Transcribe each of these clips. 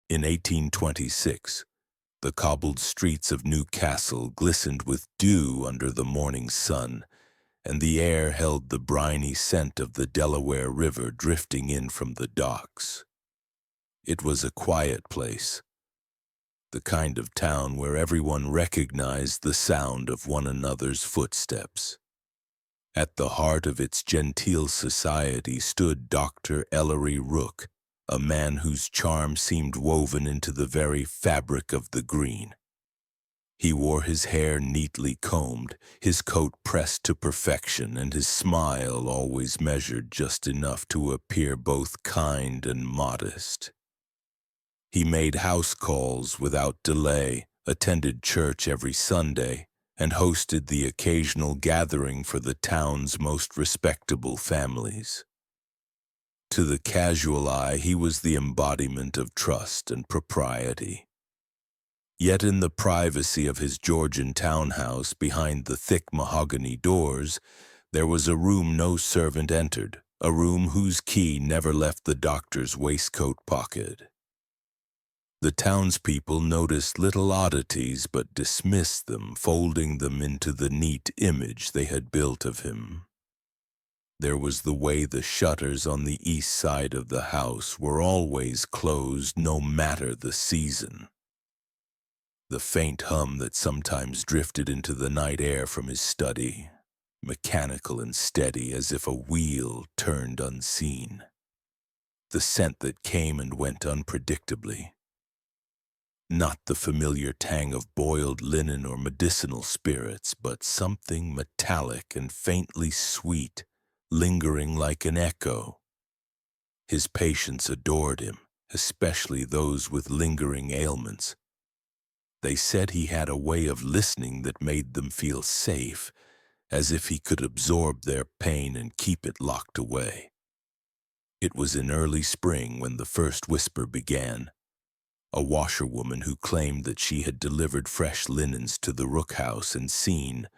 In 1826, the cobbled streets of Newcastle glistened with dew under the morning sun, and the air held the briny scent of the Delaware River drifting in from the docks. It was a quiet place, the kind of town where everyone recognized the sound of one another's footsteps. At the heart of its genteel society stood Dr. Ellery Rook, a man whose charm seemed woven into the very fabric of the green. He wore his hair neatly combed, his coat pressed to perfection, and his smile always measured just enough to appear both kind and modest. He made house calls without delay, attended church every Sunday, and hosted the occasional gathering for the town's most respectable families. To the casual eye, he was the embodiment of trust and propriety. Yet in the privacy of his Georgian townhouse, behind the thick mahogany doors, there was a room no servant entered, a room whose key never left the doctor's waistcoat pocket. The townspeople noticed little oddities but dismissed them, folding them into the neat image they had built of him. There was the way the shutters on the east side of the house were always closed no matter the season. The faint hum that sometimes drifted into the night air from his study, mechanical and steady as if a wheel turned unseen. The scent that came and went unpredictably. Not the familiar tang of boiled linen or medicinal spirits, but something metallic and faintly sweet, lingering like an echo. His patients adored him, especially those with lingering ailments. They said he had a way of listening that made them feel safe, as if he could absorb their pain and keep it locked away. It was in early spring when the first whisper began. A washerwoman who claimed that she had delivered fresh linens to the Rook house and seen,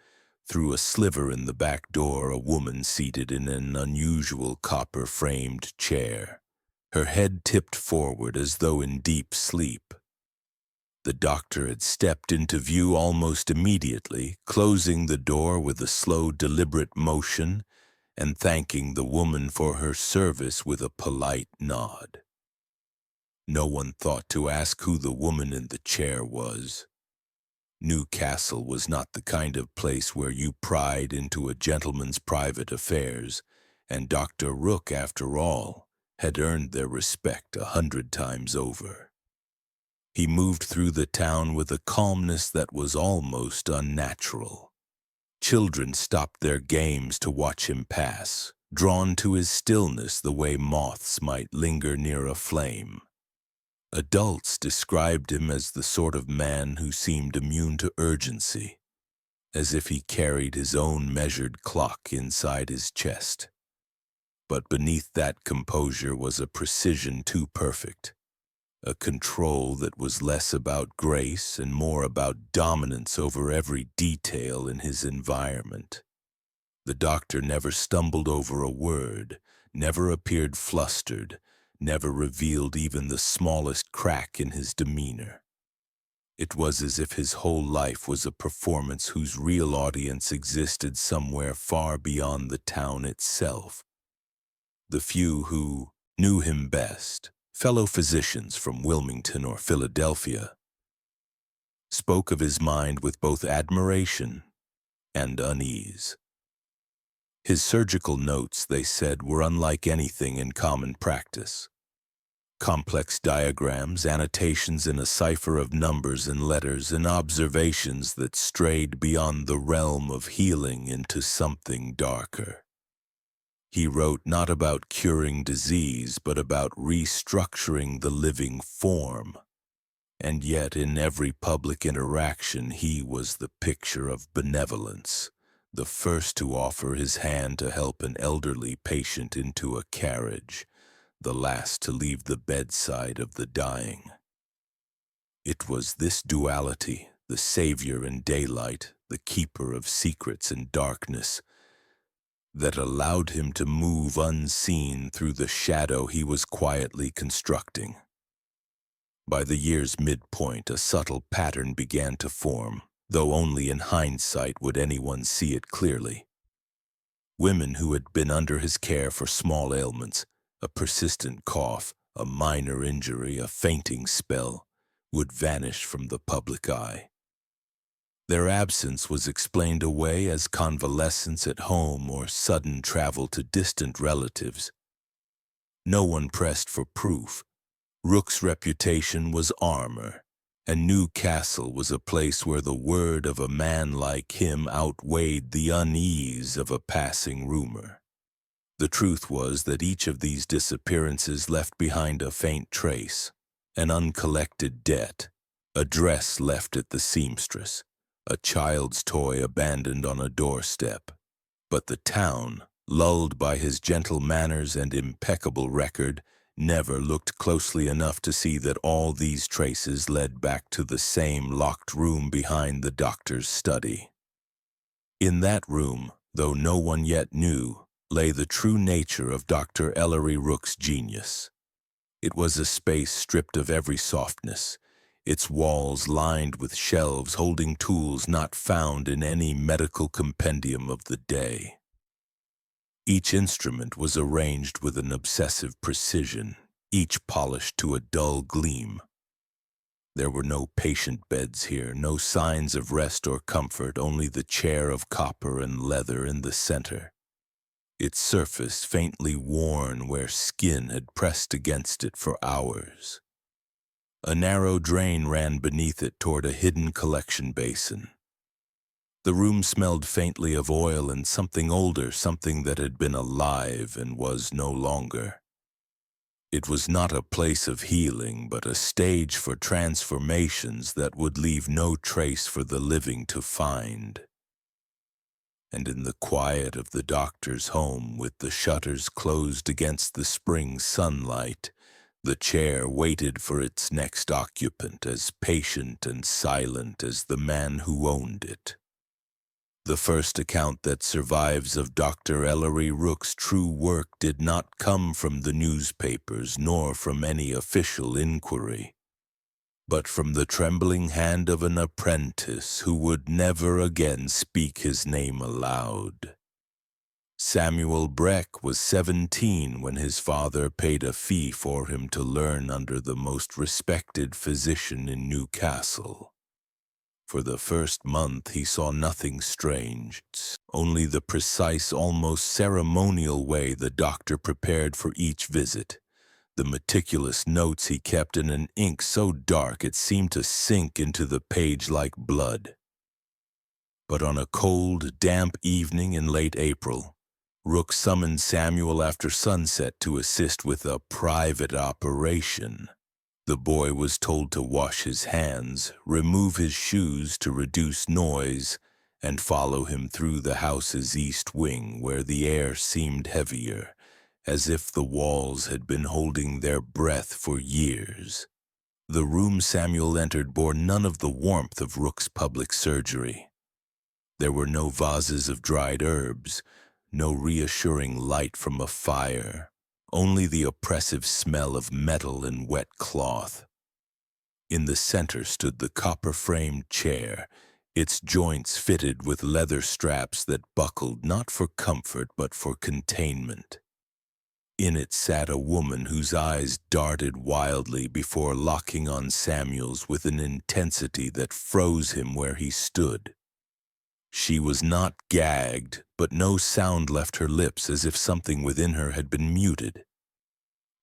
through a sliver in the back door, a woman seated in an unusual copper-framed chair, her head tipped forward as though in deep sleep. The doctor had stepped into view almost immediately, closing the door with a slow, deliberate motion and thanking the woman for her service with a polite nod. No one thought to ask who the woman in the chair was. Newcastle was not the kind of place where you pried into a gentleman's private affairs, and Dr. Rook, after all, had earned their respect 100 times over. He moved through the town with a calmness that was almost unnatural. Children stopped their games to watch him pass, drawn to his stillness the way moths might linger near a flame. Adults described him as the sort of man who seemed immune to urgency, as if he carried his own measured clock inside his chest. But beneath that composure was a precision too perfect, a control that was less about grace and more about dominance over every detail in his environment. The doctor never stumbled over a word, never appeared flustered, never revealed even the smallest crack in his demeanor. It was as if his whole life was a performance whose real audience existed somewhere far beyond the town itself. The few who knew him best, fellow physicians from Wilmington or Philadelphia, spoke of his mind with both admiration and unease. His surgical notes, they said, were unlike anything in common practice. Complex diagrams, annotations in a cipher of numbers and letters, and observations that strayed beyond the realm of healing into something darker. He wrote not about curing disease, but about restructuring the living form. And yet in every public interaction he was the picture of benevolence, the first to offer his hand to help an elderly patient into a carriage, the last to leave the bedside of the dying. It was this duality, the savior in daylight, the keeper of secrets in darkness, that allowed him to move unseen through the shadow he was quietly constructing. By the year's midpoint, a subtle pattern began to form, though only in hindsight would anyone see it clearly. Women who had been under his care for small ailments, a persistent cough, a minor injury, a fainting spell, would vanish from the public eye. Their absence was explained away as convalescence at home or sudden travel to distant relatives. No one pressed for proof. Rook's reputation was armor, and Newcastle was a place where the word of a man like him outweighed the unease of a passing rumor. The truth was that each of these disappearances left behind a faint trace, an uncollected debt, a dress left at the seamstress, a child's toy abandoned on a doorstep. But the town, lulled by his gentle manners and impeccable record, never looked closely enough to see that all these traces led back to the same locked room behind the doctor's study. In that room, though no one yet knew, lay the true nature of Dr. Ellery Rook's genius. It was a space stripped of every softness, its walls lined with shelves holding tools not found in any medical compendium of the day. Each instrument was arranged with an obsessive precision, each polished to a dull gleam. There were no patient beds here, no signs of rest or comfort, only the chair of copper and leather in the center, its surface faintly worn where skin had pressed against it for hours. A narrow drain ran beneath it toward a hidden collection basin. The room smelled faintly of oil and something older, something that had been alive and was no longer. It was not a place of healing, but a stage for transformations that would leave no trace for the living to find. And in the quiet of the doctor's home, with the shutters closed against the spring sunlight, the chair waited for its next occupant, as patient and silent as the man who owned it. The first account that survives of Dr. Ellery Rook's true work did not come from the newspapers nor from any official inquiry, but from the trembling hand of an apprentice who would never again speak his name aloud. Samuel Breck was 17 when his father paid a fee for him to learn under the most respected physician in Newcastle. For the first month he saw nothing strange, only the precise, almost ceremonial way the doctor prepared for each visit, the meticulous notes he kept in an ink so dark it seemed to sink into the page like blood. But on a cold, damp evening in late April, Rook summoned Samuel after sunset to assist with a private operation. The boy was told to wash his hands, remove his shoes to reduce noise, and follow him through the house's east wing where the air seemed heavier, as if the walls had been holding their breath for years. The room Samuel entered bore none of the warmth of Rook's public surgery. There were no vases of dried herbs, no reassuring light from a fire, only the oppressive smell of metal and wet cloth. In the center stood the copper-framed chair, its joints fitted with leather straps that buckled not for comfort but for containment. In it sat a woman whose eyes darted wildly before locking on Samuel's with an intensity that froze him where he stood. She was not gagged, but no sound left her lips, as if something within her had been muted.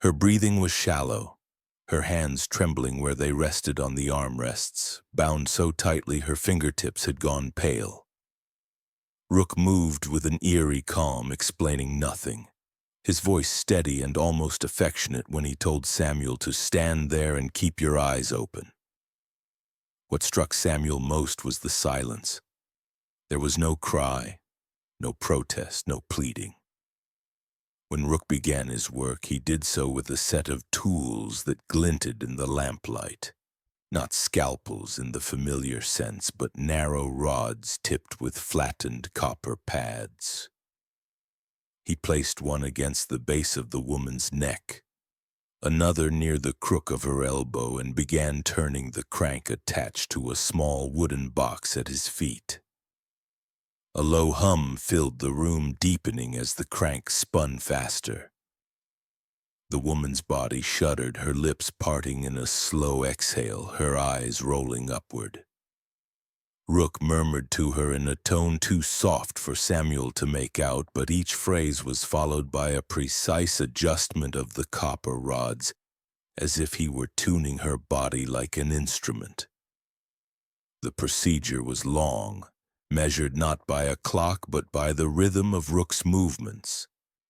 Her breathing was shallow, her hands trembling where they rested on the armrests, bound so tightly her fingertips had gone pale. Rook moved with an eerie calm, explaining nothing, his voice steady and almost affectionate when he told Samuel to stand there and keep your eyes open. What struck Samuel most was the silence. There was no cry, no protest, no pleading. When Rook began his work, he did so with a set of tools that glinted in the lamplight. Not scalpels in the familiar sense, but narrow rods tipped with flattened copper pads. He placed one against the base of the woman's neck. another near the crook of her elbow, and began turning the crank attached to a small wooden box at his feet. A low hum filled the room, deepening as the crank spun faster. The woman's body shuddered, her lips parting in a slow exhale, her eyes rolling upward. Rook murmured to her in a tone too soft for Samuel to make out, but each phrase was followed by a precise adjustment of the copper rods, as if he were tuning her body like an instrument. The procedure was long, measured not by a clock but by the rhythm of Rook's movements.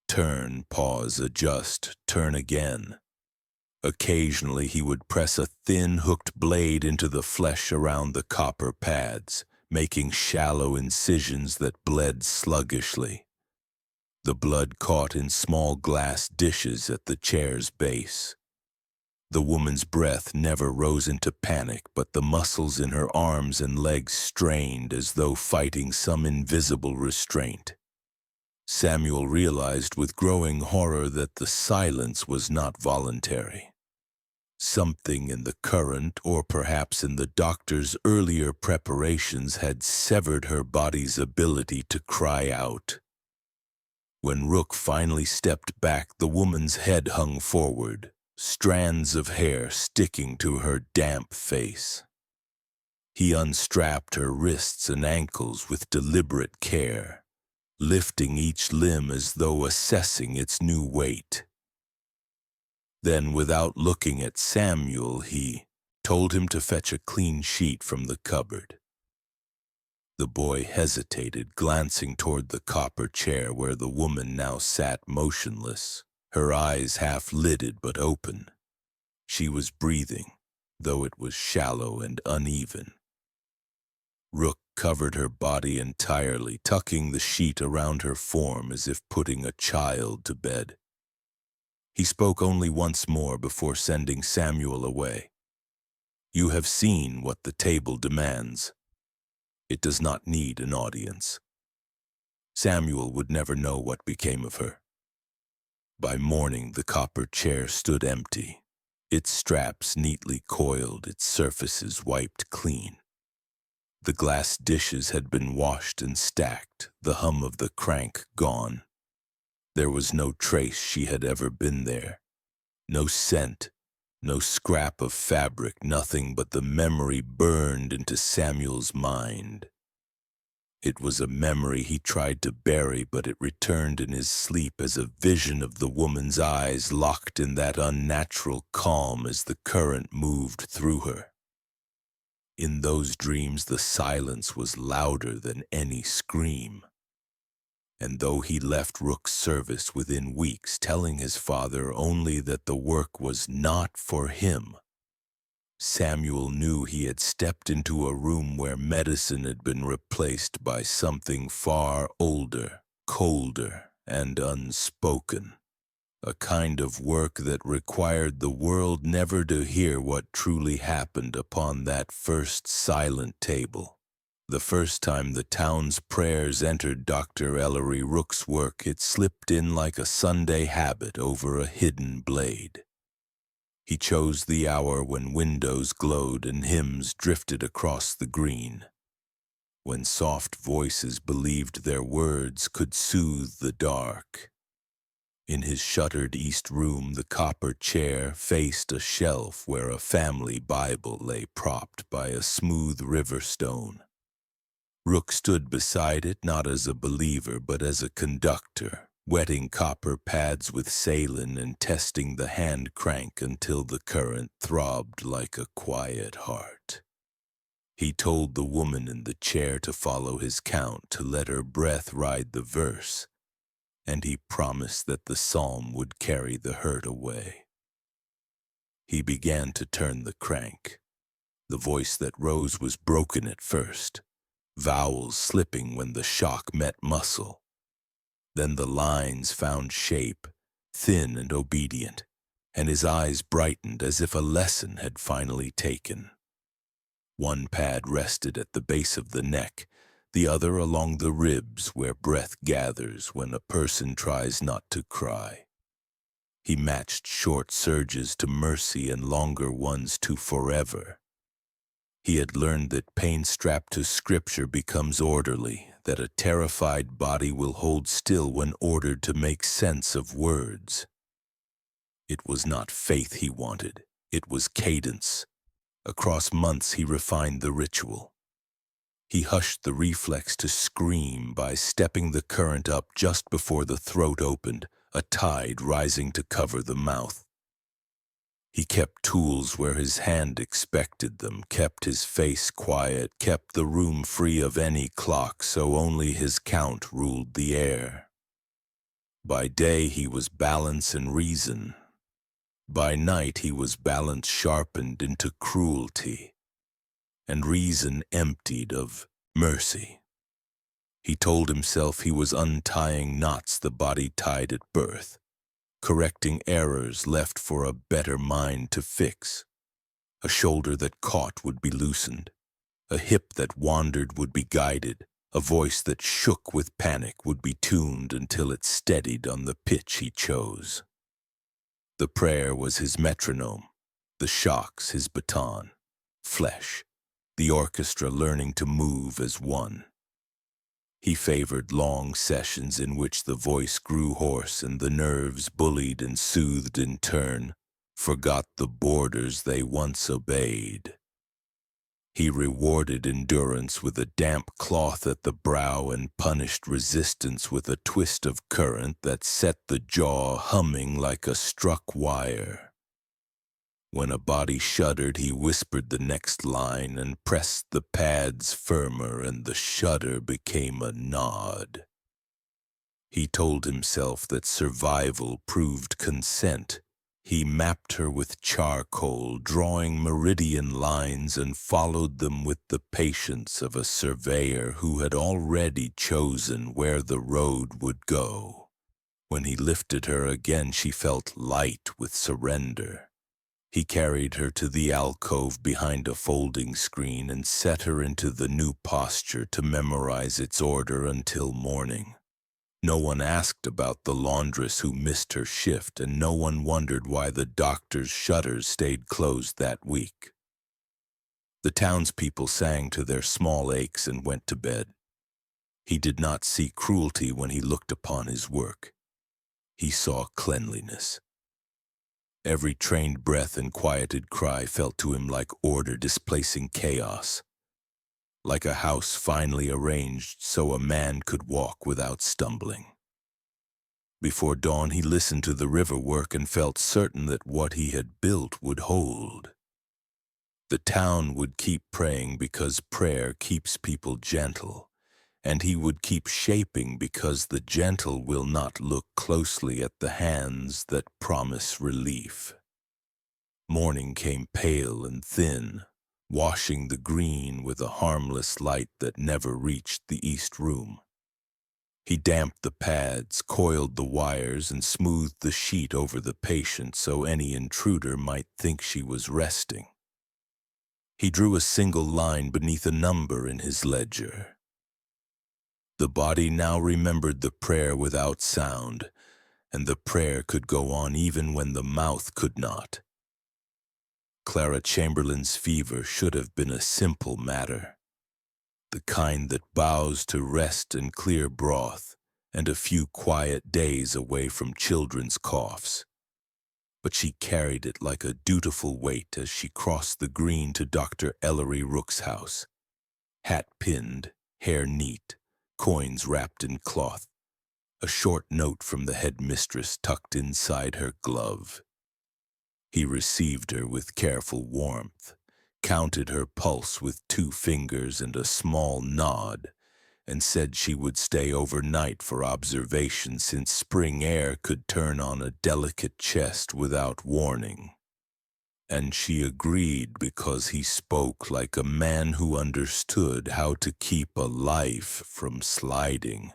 Turn, pause, adjust, turn again. Occasionally he would press a thin, hooked blade into the flesh around the copper pads, making shallow incisions that bled sluggishly. The blood caught in small glass dishes at the chair's base. The woman's breath never rose into panic, but the muscles in her arms and legs strained as though fighting some invisible restraint. Samuel realized with growing horror that the silence was not voluntary. Something in the current, or perhaps in the doctor's earlier preparations, had severed her body's ability to cry out. When Rook finally stepped back, the woman's head hung forward, strands of hair sticking to her damp face. He unstrapped her wrists and ankles with deliberate care, lifting each limb as though assessing its new weight. Then, without looking at Samuel, he told him to fetch a clean sheet from the cupboard. The boy hesitated, glancing toward the copper chair where the woman now sat motionless, her eyes half-lidded but open. She was breathing, though it was shallow and uneven. Rook covered her body entirely, tucking the sheet around her form as if putting a child to bed. He spoke only once more before sending Samuel away. "You have seen what the table demands. It does not need an audience." Samuel would never know what became of her. By morning, the copper chair stood empty, its straps neatly coiled, its surfaces wiped clean. The glass dishes had been washed and stacked, the hum of the crank gone. There was no trace she had ever been there. No scent, no scrap of fabric, nothing but the memory burned into Samuel's mind. It was a memory he tried to bury, but it returned in his sleep as a vision of the woman's eyes locked in that unnatural calm as the current moved through her. In those dreams, the silence was louder than any scream. And though he left Rook's service within weeks, telling his father only that the work was not for him, Samuel knew he had stepped into a room where medicine had been replaced by something far older, colder, and unspoken. A kind of work that required the world never to hear what truly happened upon that first silent table. The first time the town's prayers entered Dr. Ellery Rook's work, it slipped in like a Sunday habit over a hidden blade. He chose the hour when windows glowed and hymns drifted across the green, when soft voices believed their words could soothe the dark. In his shuttered east room, the copper chair faced a shelf where a family Bible lay propped by a smooth river stone. Rook stood beside it not as a believer but as a conductor, wetting copper pads with saline and testing the hand crank until the current throbbed like a quiet heart. He told the woman in the chair to follow his count, to let her breath ride the verse, and he promised that the psalm would carry the hurt away. He began to turn the crank. The voice that rose was broken at first, vowels slipping when the shock met muscle. Then the lines found shape, thin and obedient, and his eyes brightened as if a lesson had finally taken. One pad rested at the base of the neck, the other along the ribs where breath gathers when a person tries not to cry. He matched short surges to mercy and longer ones to forever. He had learned that pain strapped to scripture becomes orderly, that a terrified body will hold still when ordered to make sense of words. It was not faith he wanted, it was cadence. Across months he refined the ritual. He hushed the reflex to scream by stepping the current up just before the throat opened, a tide rising to cover the mouth. He kept tools where his hand expected them, kept his face quiet, kept the room free of any clock so only his count ruled the air. By day he was balance and reason. By night he was balance sharpened into cruelty, and reason emptied of mercy. He told himself he was untying knots the body tied at birth, correcting errors left for a better mind to fix. A shoulder that caught would be loosened, a hip that wandered would be guided, a voice that shook with panic would be tuned until it steadied on the pitch he chose. The prayer was his metronome, the shocks his baton, flesh, the orchestra learning to move as one. He favored long sessions in which the voice grew hoarse and the nerves, bullied and soothed in turn, forgot the borders they once obeyed. He rewarded endurance with a damp cloth at the brow and punished resistance with a twist of current that set the jaw humming like a struck wire. When a body shuddered, he whispered the next line and pressed the pads firmer, and the shudder became a nod. He told himself that survival proved consent. He mapped her with charcoal, drawing meridian lines, and followed them with the patience of a surveyor who had already chosen where the road would go. When he lifted her again, she felt light with surrender. He carried her to the alcove behind a folding screen and set her into the new posture to memorize its order until morning. No one asked about the laundress who missed her shift, and no one wondered why the doctor's shutters stayed closed that week. The townspeople sang to their small aches and went to bed. He did not see cruelty when he looked upon his work. He saw cleanliness. Every trained breath and quieted cry felt to him like order displacing chaos, like a house finely arranged so a man could walk without stumbling. Before dawn he listened to the river work and felt certain that what he had built would hold. The town would keep praying because prayer keeps people gentle, and he would keep shaping because the gentle will not look closely at the hands that promise relief. Morning came pale and thin, washing the green with a harmless light that never reached the east room. He damped the pads, coiled the wires, and smoothed the sheet over the patient so any intruder might think she was resting. He drew a single line beneath a number in his ledger. The body now remembered the prayer without sound, and the prayer could go on even when the mouth could not. Clara Chamberlain's fever should have been a simple matter, the kind that bows to rest and clear broth, and a few quiet days away from children's coughs. But she carried it like a dutiful weight as she crossed the green to Dr. Ellery Rook's house, hat pinned, hair neat, coins wrapped in cloth, a short note from the headmistress tucked inside her glove. He received her with careful warmth, counted her pulse with 2 fingers and a small nod, and said she would stay overnight for observation since spring air could turn on a delicate chest without warning. And she agreed because he spoke like a man who understood how to keep a life from sliding.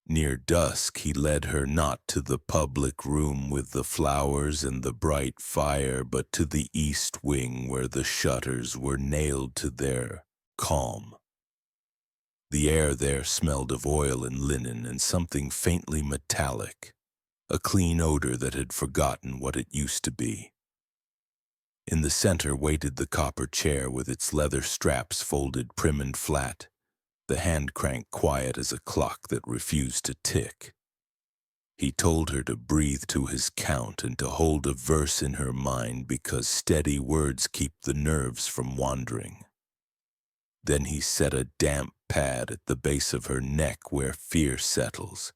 Near dusk he led her not to the public room with the flowers and the bright fire, but to the east wing where the shutters were nailed to their calm. The air there smelled of oil and linen and something faintly metallic, a clean odor that had forgotten what it used to be. In the center waited the copper chair with its leather straps folded prim and flat, the hand crank quiet as a clock that refused to tick. He told her to breathe to his count and to hold a verse in her mind because steady words keep the nerves from wandering. Then he set a damp pad at the base of her neck where fear settles,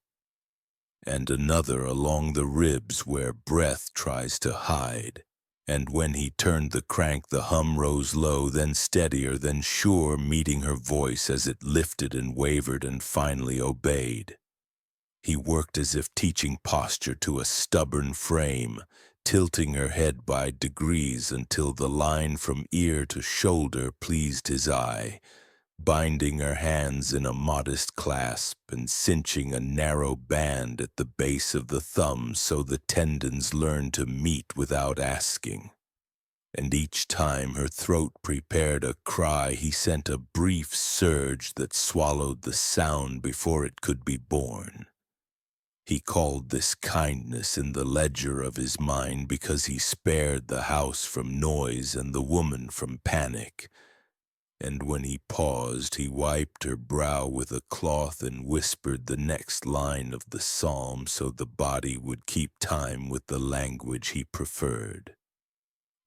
and another along the ribs where breath tries to hide. And when he turned the crank, the hum rose low, then steadier, then sure, meeting her voice as it lifted and wavered and finally obeyed. He worked as if teaching posture to a stubborn frame, tilting her head by degrees until the line from ear to shoulder pleased his eye, binding her hands in a modest clasp and cinching a narrow band at the base of the thumb so the tendons learned to meet without asking. And each time her throat prepared a cry, he sent a brief surge that swallowed the sound before it could be born. He called this kindness in the ledger of his mind because he spared the house from noise and the woman from panic. And when he paused, he wiped her brow with a cloth and whispered the next line of the psalm so the body would keep time with the language he preferred.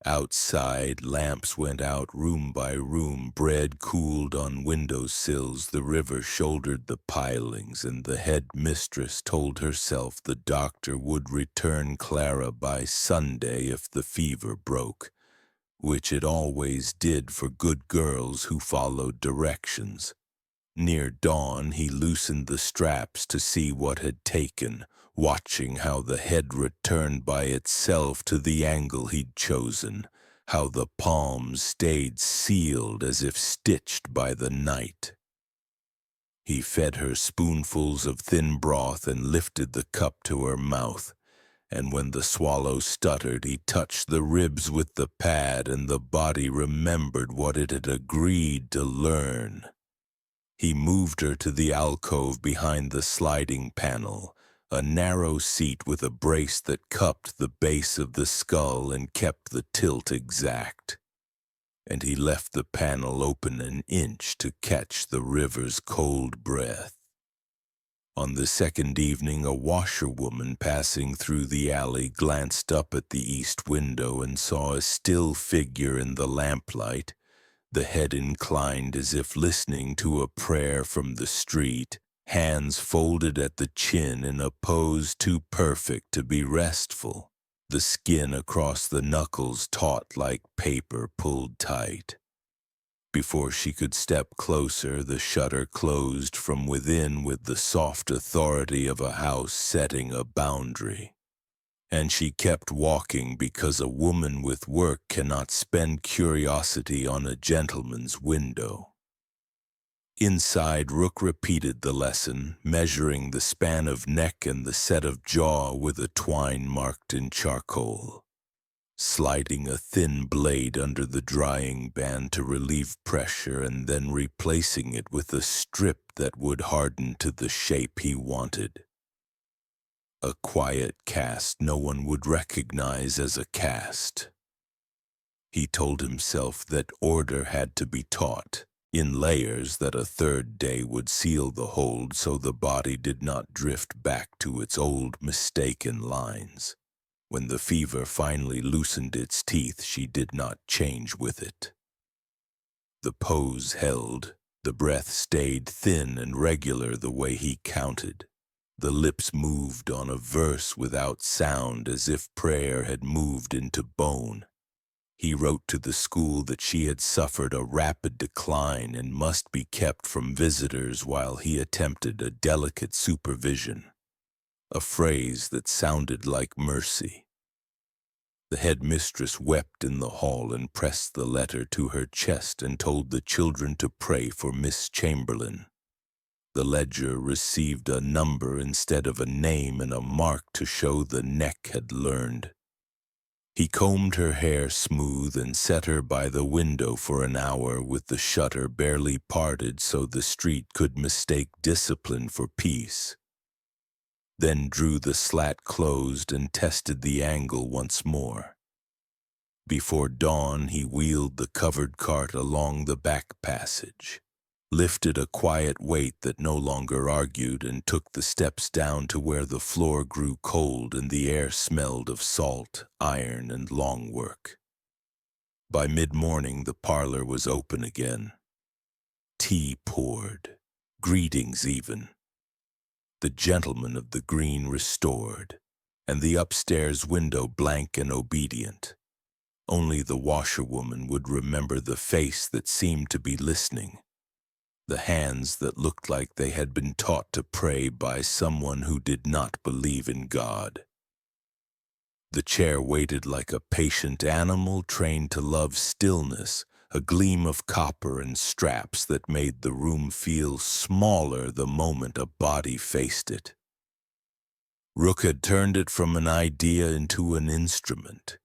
Outside, lamps went out room by room, bread cooled on window sills, the river shouldered the pilings, and the head mistress told herself the doctor would return Clara by Sunday if the fever broke, which it always did for good girls who followed directions. Near dawn, he loosened the straps to see what had taken, watching how the head returned by itself to the angle he'd chosen, how the palms stayed sealed as if stitched by the night. He fed her spoonfuls of thin broth and lifted the cup to her mouth, and when the swallow stuttered, he touched the ribs with the pad, and the body remembered what it had agreed to learn. He moved her to the alcove behind the sliding panel, a narrow seat with a brace that cupped the base of the skull and kept the tilt exact. And he left the panel open an inch to catch the river's cold breath. On the second evening, a washerwoman passing through the alley glanced up at the east window and saw a still figure in the lamplight, the head inclined as if listening to a prayer from the street, hands folded at the chin in a pose too perfect to be restful, the skin across the knuckles taut like paper pulled tight. Before she could step closer, the shutter closed from within with the soft authority of a house setting a boundary. And she kept walking because a woman with work cannot spend curiosity on a gentleman's window. Inside, Rook repeated the lesson, measuring the span of neck and the set of jaw with a twine marked in charcoal, sliding a thin blade under the drying band to relieve pressure and then replacing it with a strip that would harden to the shape he wanted. A quiet cast no one would recognize as a cast. He told himself that order had to be taught, in layers that a third day would seal the hold so the body did not drift back to its old mistaken lines. When the fever finally loosened its teeth, she did not change with it. The pose held, the breath stayed thin and regular the way he counted. The lips moved on a verse without sound as if prayer had moved into bone. He wrote to the school that she had suffered a rapid decline and must be kept from visitors while he attempted a delicate supervision, a phrase that sounded like mercy. The headmistress wept in the hall and pressed the letter to her chest and told the children to pray for Miss Chamberlain. The ledger received a number instead of a name and a mark to show the neck had learned. He combed her hair smooth and set her by the window for an hour with the shutter barely parted so the street could mistake discipline for peace. then drew the slat closed and tested the angle once more. Before dawn, he wheeled the covered cart along the back passage, lifted a quiet weight that no longer argued, and took the steps down to where the floor grew cold and the air smelled of salt, iron, and long work. By mid-morning, the parlor was open again. Tea poured, greetings even. The gentleman of the green restored, and the upstairs window blank and obedient. Only the washerwoman would remember the face that seemed to be listening, the hands that looked like they had been taught to pray by someone who did not believe in God. The chair waited like a patient animal trained to love stillness, a gleam of copper and straps that made the room feel smaller the moment a body faced it. Rook had turned it from an idea into an instrument,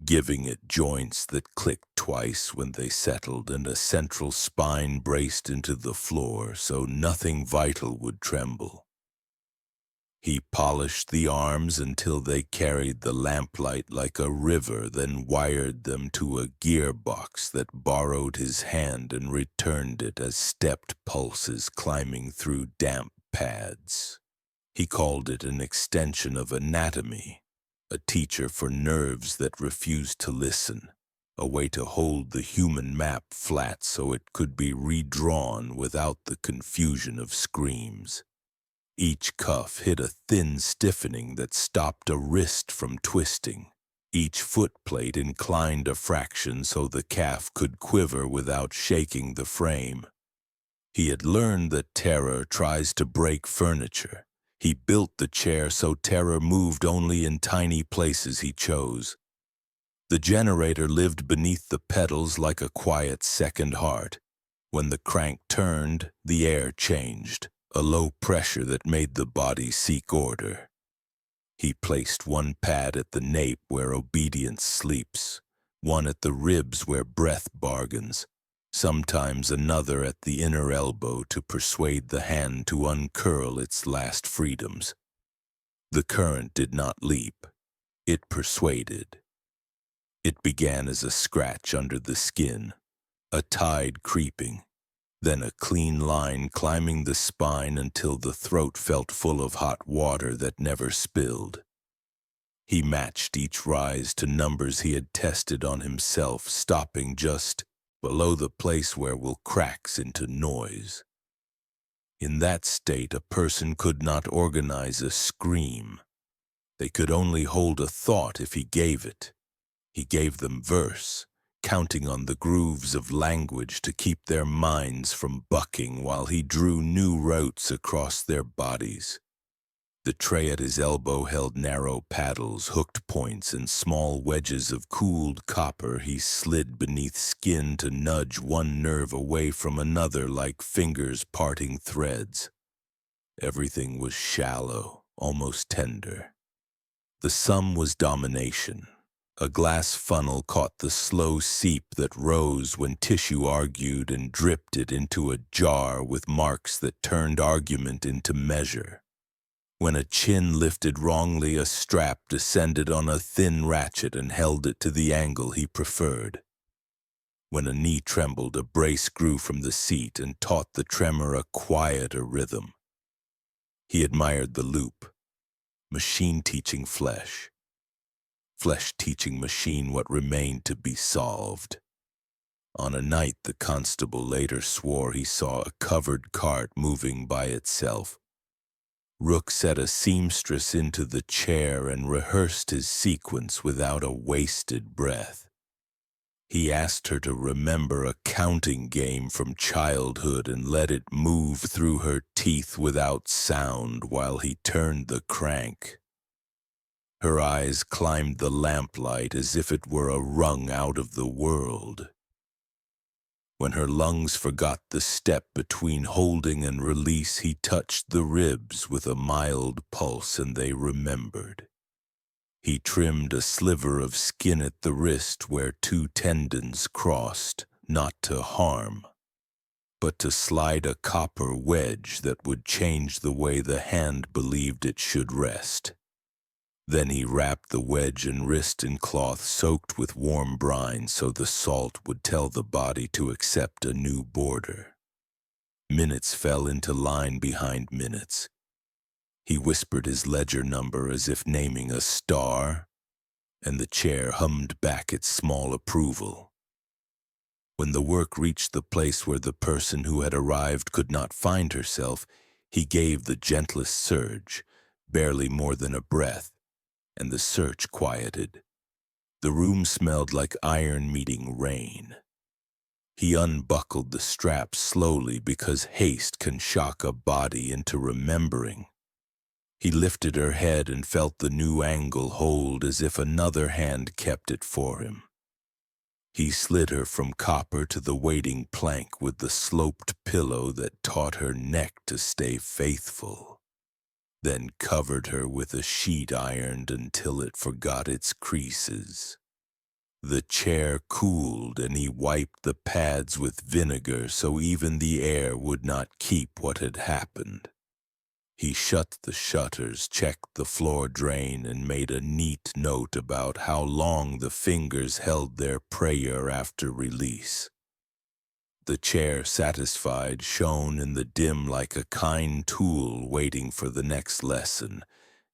giving it joints that clicked twice when they settled and a central spine braced into the floor so nothing vital would tremble. He polished the arms until they carried the lamplight like a river, then wired them to a gearbox that borrowed his hand and returned it as stepped pulses climbing through damp pads. He called it an extension of anatomy, a teacher for nerves that refused to listen, a way to hold the human map flat so it could be redrawn without the confusion of screams. Each cuff hid a thin stiffening that stopped a wrist from twisting. Each footplate inclined a fraction so the calf could quiver without shaking the frame. He had learned that terror tries to break furniture. He built the chair so terror moved only in tiny places he chose. The generator lived beneath the pedals like a quiet second heart. When the crank turned, the air changed, a low pressure that made the body seek order. He placed one pad at the nape where obedience sleeps, one at the ribs where breath bargains, sometimes another at the inner elbow to persuade the hand to uncurl its last freedoms. The current did not leap, it persuaded. It began as a scratch under the skin, a tide creeping, then a clean line climbing the spine until the throat felt full of hot water that never spilled. He matched each rise to numbers he had tested on himself, stopping just below the place where will cracks into noise. In that state, a person could not organize a scream. They could only hold a thought if he gave it. He gave them verse, counting on the grooves of language to keep their minds from bucking while he drew new routes across their bodies. The tray at his elbow held narrow paddles, hooked points, and small wedges of cooled copper he slid beneath skin to nudge one nerve away from another like fingers parting threads. Everything was shallow, almost tender. The sum was domination. A glass funnel caught the slow seep that rose when tissue argued and dripped it into a jar with marks that turned argument into measure. When a chin lifted wrongly, a strap descended on a thin ratchet and held it to the angle he preferred. When a knee trembled, a brace grew from the seat and taught the tremor a quieter rhythm. He admired the loop, machine teaching flesh, flesh teaching machine what remained to be solved. On a night, the constable later swore he saw a covered cart moving by itself. Rook set a seamstress into the chair and rehearsed his sequence without a wasted breath. He asked her to remember a counting game from childhood and let it move through her teeth without sound while he turned the crank. Her eyes climbed the lamplight as if it were a rung out of the world. When her lungs forgot the step between holding and release, he touched the ribs with a mild pulse and they remembered. He trimmed a sliver of skin at the wrist where two tendons crossed, not to harm, but to slide a copper wedge that would change the way the hand believed it should rest. Then he wrapped the wedge and wrist in cloth soaked with warm brine so the salt would tell the body to accept a new border. Minutes fell into line behind minutes. He whispered his ledger number as if naming a star, and the chair hummed back its small approval. When the work reached the place where the person who had arrived could not find herself, he gave the gentlest surge, barely more than a breath, and the search quieted. The room smelled like iron meeting rain. He unbuckled the straps slowly because haste can shock a body into remembering. He lifted her head and felt the new angle hold as if another hand kept it for him. He slid her from copper to the waiting plank with the sloped pillow that taught her neck to stay faithful, then covered her with a sheet ironed until it forgot its creases. The chair cooled and he wiped the pads with vinegar so even the air would not keep what had happened. He shut the shutters, checked the floor drain, and made a neat note about how long the fingers held their prayer after release. The chair, satisfied, shone in the dim like a kind tool waiting for the next lesson,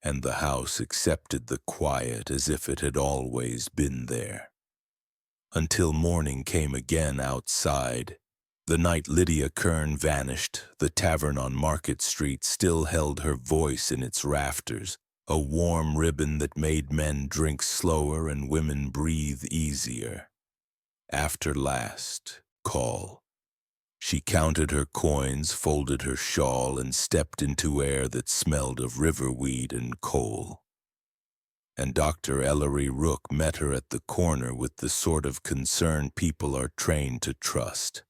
and the house accepted the quiet as if it had always been there. Until morning came again outside. The night Lydia Kern vanished, the tavern on Market Street still held her voice in its rafters, a warm ribbon that made men drink slower and women breathe easier. After last call. She counted her coins, folded her shawl, and stepped into air that smelled of riverweed and coal. And Dr. Ellery Rook met her at the corner with the sort of concern people are trained to trust,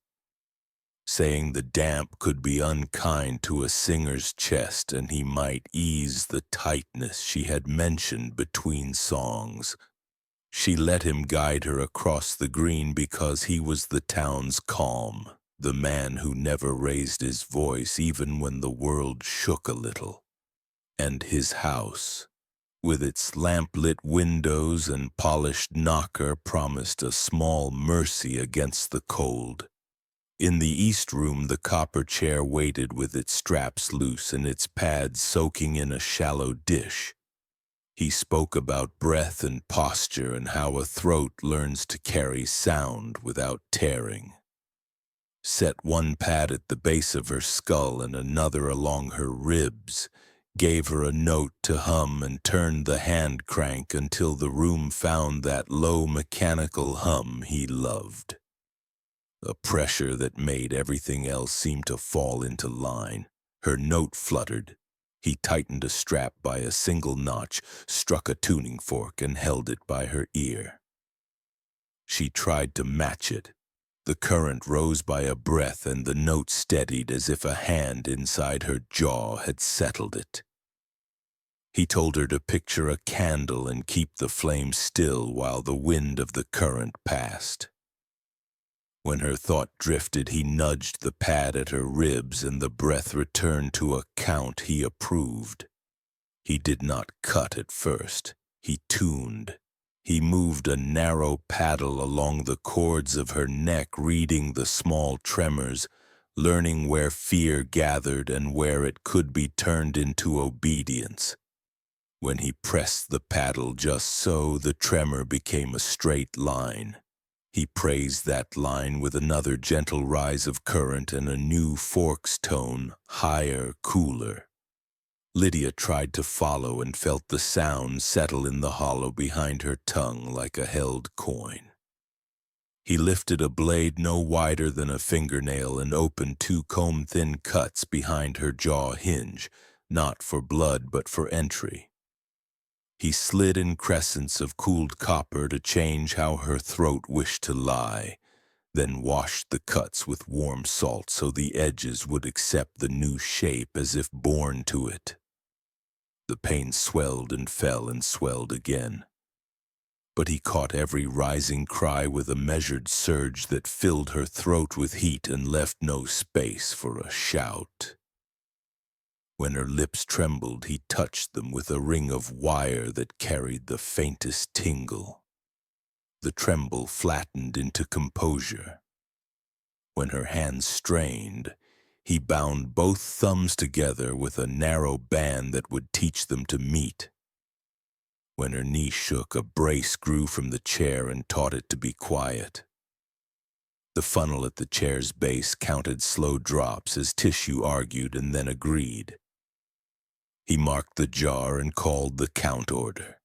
saying the damp could be unkind to a singer's chest and he might ease the tightness she had mentioned between songs. She let him guide her across the green because he was the town's calm, the man who never raised his voice even when the world shook a little. And his house, with its lamp-lit windows and polished knocker, promised a small mercy against the cold. In the east room, the copper chair waited with its straps loose and its pads soaking in a shallow dish. He spoke about breath and posture and how a throat learns to carry sound without tearing. Set one pad at the base of her skull and another along her ribs, gave her a note to hum and turned the hand crank until the room found that low mechanical hum he loved. A pressure that made everything else seem to fall into line. Her note fluttered. He tightened a strap by a single notch, struck a tuning fork, and held it by her ear. She tried to match it. The current rose by a breath and the note steadied as if a hand inside her jaw had settled it. He told her to picture a candle and keep the flame still while the wind of the current passed. When her thought drifted, he nudged the pad at her ribs and the breath returned to a count he approved. He did not cut at first. He tuned. He moved a narrow paddle along the chords of her neck, reading the small tremors, learning where fear gathered and where it could be turned into obedience. When he pressed the paddle just so, the tremor became a straight line. He praised that line with another gentle rise of current and a new fork's tone, higher, cooler. Lydia tried to follow and felt the sound settle in the hollow behind her tongue like a held coin. He lifted a blade no wider than a fingernail and opened two comb-thin cuts behind her jaw hinge, not for blood but for entry. He slid in crescents of cooled copper to change how her throat wished to lie, then washed the cuts with warm salt so the edges would accept the new shape as if born to it. The pain swelled and fell and swelled again. but he caught every rising cry with a measured surge that filled her throat with heat and left no space for a shout. When her lips trembled, he touched them with a ring of wire that carried the faintest tingle. The tremble flattened into composure. When her hands strained, he bound both thumbs together with a narrow band that would teach them to meet. When her knee shook, a brace grew from the chair and taught it to be quiet. The funnel at the chair's base counted slow drops as tissue argued and then agreed. He marked the jar and called the count order.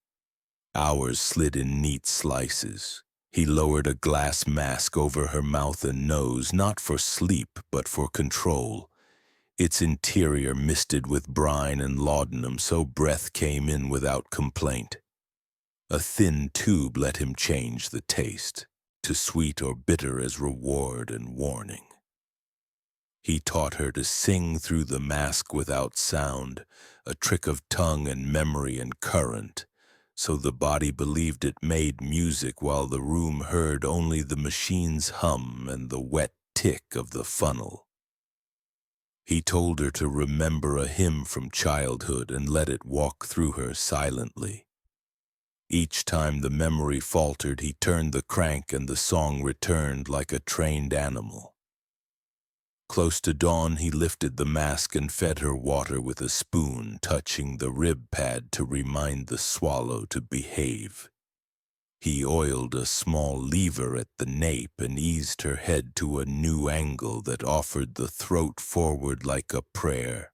Hours slid in neat slices. He lowered a glass mask over her mouth and nose, not for sleep, but for control. Its interior misted with brine and laudanum, so breath came in without complaint. A thin tube let him change the taste, to sweet or bitter as reward and warning. He taught her to sing through the mask without sound, a trick of tongue and memory and current, so the body believed it made music while the room heard only the machine's hum and the wet tick of the funnel. He told her to remember a hymn from childhood and let it walk through her silently. Each time the memory faltered, he turned the crank and the song returned like a trained animal. Close to dawn, he lifted the mask and fed her water with a spoon, touching the rib pad to remind the swallow to behave. He oiled a small lever at the nape and eased her head to a new angle that offered the throat forward like a prayer.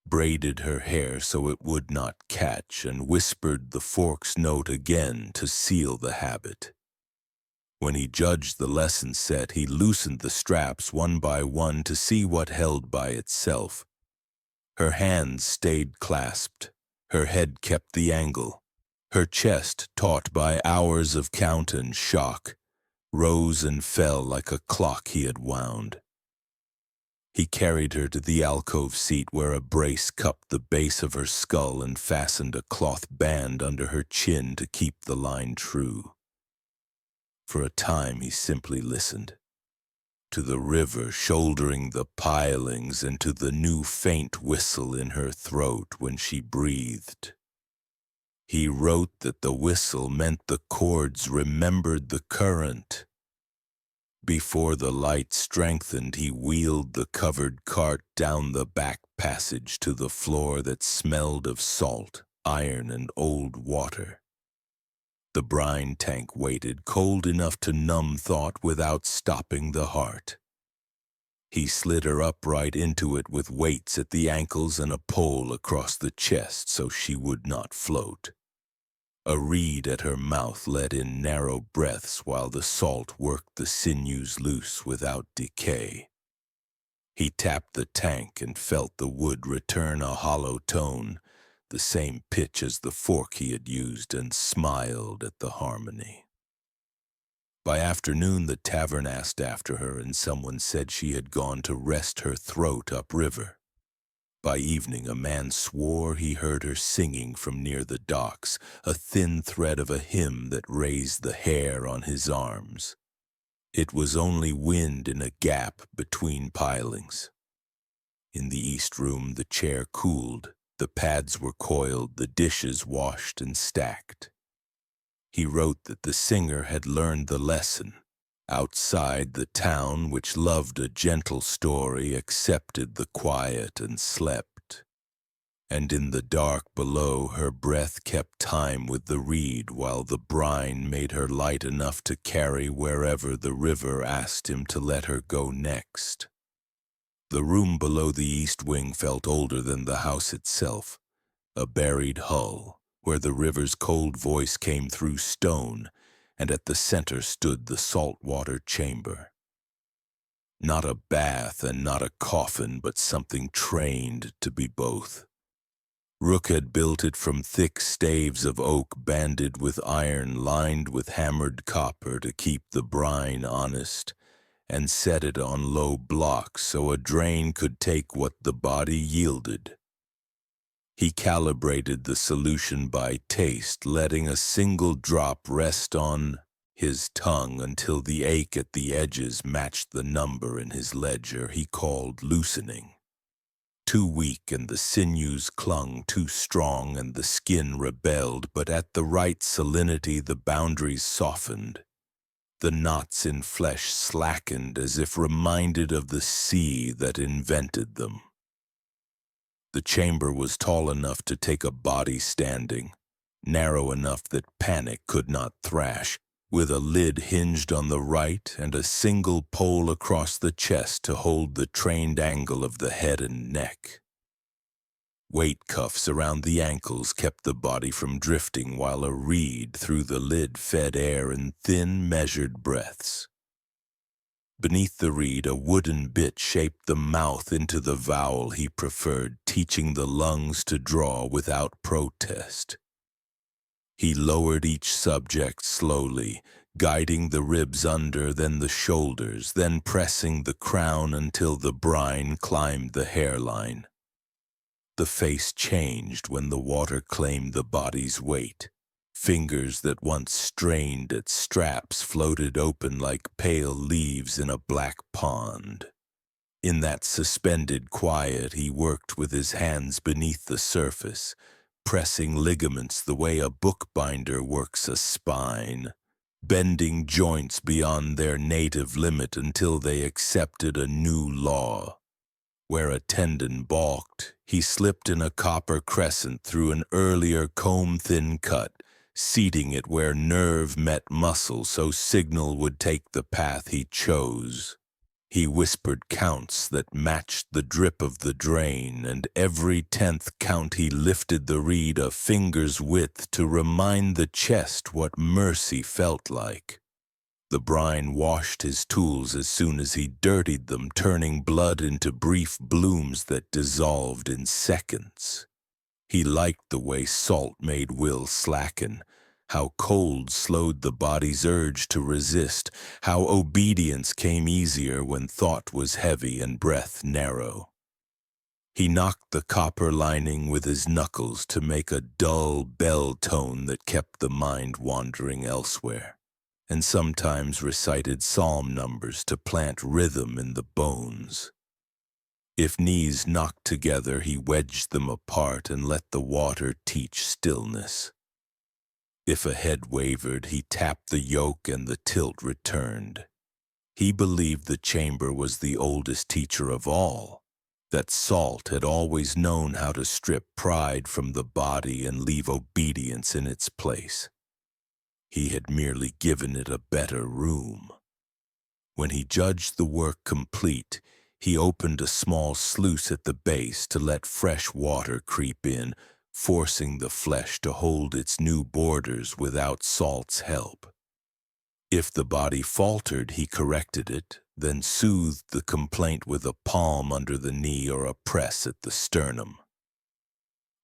Braided her hair so it would not catch and whispered the fork's note again to seal the habit. When he judged the lesson set, he loosened the straps one by one to see what held by itself. Her hands stayed clasped. Her head kept the angle. Her chest, taut by hours of count and shock, rose and fell like a clock he had wound. He carried her to the alcove seat where a brace cupped the base of her skull and fastened a cloth band under her chin to keep the line true. For a time he simply listened. To the river shouldering the pilings and to the new faint whistle in her throat when she breathed. He wrote that the whistle meant the chords remembered the current. Before the light strengthened, he wheeled the covered cart down the back passage to the floor that smelled of salt, iron, and old water. The brine tank waited, cold enough to numb thought without stopping the heart. He slid her upright into it with weights at the ankles and a pole across the chest so she would not float. A reed at her mouth let in narrow breaths while the salt worked the sinews loose without decay. He tapped the tank and felt the wood return a hollow tone, the same pitch as the fork he had used, and smiled at the harmony. By afternoon, the tavern asked after her, and someone said she had gone to rest her throat upriver. By evening, a man swore he heard her singing from near the docks, a thin thread of a hymn that raised the hair on his arms. It was only wind in a gap between pilings. In the east room, the chair cooled. The pads were coiled, the dishes washed and stacked. He wrote that the singer had learned the lesson. Outside, the town, which loved a gentle story, accepted the quiet and slept. And in the dark below, her breath kept time with the reed while the brine made her light enough to carry wherever the river asked him to let her go next. The room below the east wing felt older than the house itself, a buried hull, where the river's cold voice came through stone, and at the center stood the saltwater chamber. Not a bath and not a coffin, but something trained to be both. Rook had built it from thick staves of oak banded with iron lined with hammered copper to keep the brine honest, and set it on low blocks so a drain could take what the body yielded. He calibrated the solution by taste, letting a single drop rest on his tongue until the ache at the edges matched the number in his ledger he called loosening. Too weak and the sinews clung, too strong and the skin rebelled, but at the right salinity the boundaries softened. The knots in flesh slackened as if reminded of the sea that invented them. The chamber was tall enough to take a body standing, narrow enough that panic could not thrash, with a lid hinged on the right and a single pole across the chest to hold the trained angle of the head and neck. Weight cuffs around the ankles kept the body from drifting, while a reed through the lid fed air in thin, measured breaths. Beneath the reed, a wooden bit shaped the mouth into the vowel he preferred, teaching the lungs to draw without protest. He lowered each subject slowly, guiding the ribs under, then the shoulders, then pressing the crown until the brine climbed the hairline. The face changed when the water claimed the body's weight. Fingers that once strained at straps floated open like pale leaves in a black pond. In that suspended quiet, he worked with his hands beneath the surface, pressing ligaments the way a bookbinder works a spine, bending joints beyond their native limit until they accepted a new law. Where a tendon balked, he slipped in a copper crescent through an earlier comb-thin cut, seating it where nerve met muscle so signal would take the path he chose. He whispered counts that matched the drip of the drain, and every 10th count he lifted the reed a finger's width to remind the chest what mercy felt like. The brine washed his tools as soon as he dirtied them, turning blood into brief blooms that dissolved in seconds. He liked the way salt made will slacken, how cold slowed the body's urge to resist, how obedience came easier when thought was heavy and breath narrow. He knocked the copper lining with his knuckles to make a dull bell tone that kept the mind wandering elsewhere, and sometimes recited psalm numbers to plant rhythm in the bones. If knees knocked together, he wedged them apart and let the water teach stillness. If a head wavered, he tapped the yoke and the tilt returned. He believed the chamber was the oldest teacher of all, that salt had always known how to strip pride from the body and leave obedience in its place. He had merely given it a better room. When he judged the work complete, he opened a small sluice at the base to let fresh water creep in, forcing the flesh to hold its new borders without salt's help. If the body faltered, he corrected it, then soothed the complaint with a palm under the knee or a press at the sternum.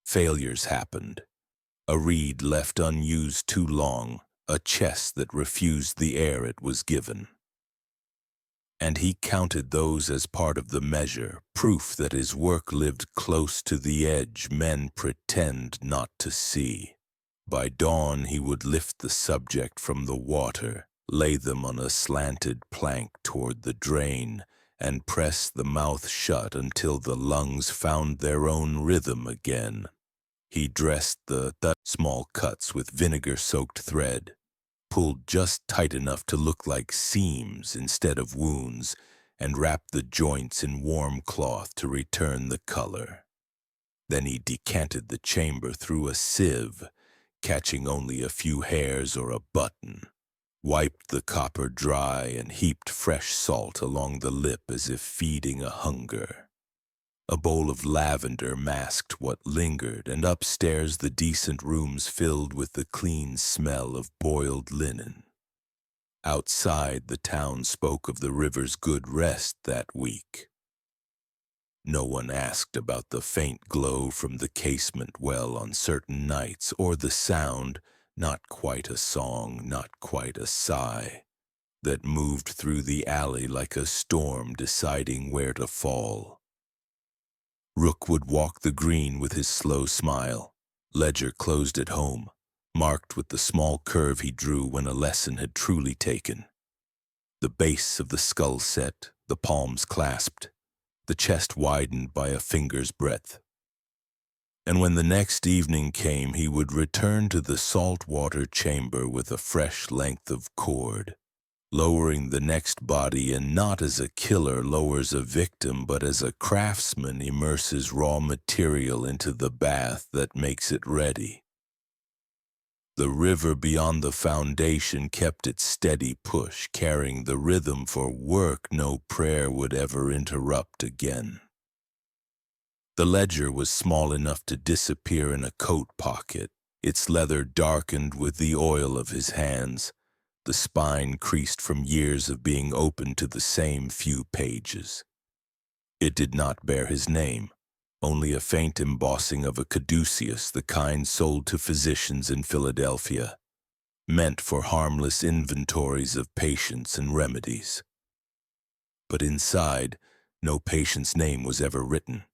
Failures happened. A reed left unused too long, a chest that refused the air it was given. And he counted those as part of the measure, proof that his work lived close to the edge men pretend not to see. By dawn he would lift the subject from the water, lay them on a slanted plank toward the drain, and press the mouth shut until the lungs found their own rhythm again. He dressed the small cuts with vinegar-soaked thread, pulled just tight enough to look like seams instead of wounds, and wrapped the joints in warm cloth to return the color. Then he decanted the chamber through a sieve, catching only a few hairs or a button, wiped the copper dry and heaped fresh salt along the lip as if feeding a hunger. A bowl of lavender masked what lingered, and upstairs the decent rooms filled with the clean smell of boiled linen. Outside, the town spoke of the river's good rest that week. No one asked about the faint glow from the casement well on certain nights, or the sound, not quite a song, not quite a sigh, that moved through the alley like a storm deciding where to fall. Rook would walk the green with his slow smile, ledger closed at home, marked with the small curve he drew when a lesson had truly taken. The base of the skull set, the palms clasped, the chest widened by a finger's breadth. And when the next evening came, he would return to the saltwater chamber with a fresh length of cord, lowering the next body, and not as a killer lowers a victim, but as a craftsman immerses raw material into the bath that makes it ready. The river beyond the foundation kept its steady push, carrying the rhythm for work no prayer would ever interrupt again. The ledger was small enough to disappear in a coat pocket, its leather darkened with the oil of his hands, the spine creased from years of being open to the same few pages. It did not bear his name, only a faint embossing of a caduceus, the kind sold to physicians in Philadelphia, meant for harmless inventories of patients and remedies. But inside, no patient's name was ever written.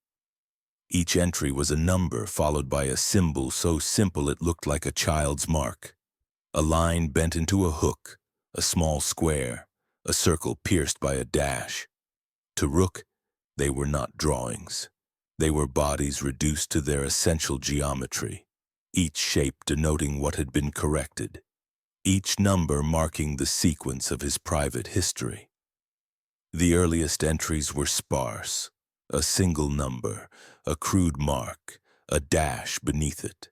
Each entry was a number followed by a symbol so simple it looked like a child's mark. A line bent into a hook, a small square, a circle pierced by a dash. To Rook, they were not drawings. They were bodies reduced to their essential geometry, each shape denoting what had been corrected, each number marking the sequence of his private history. The earliest entries were sparse, a single number, a crude mark, a dash beneath it.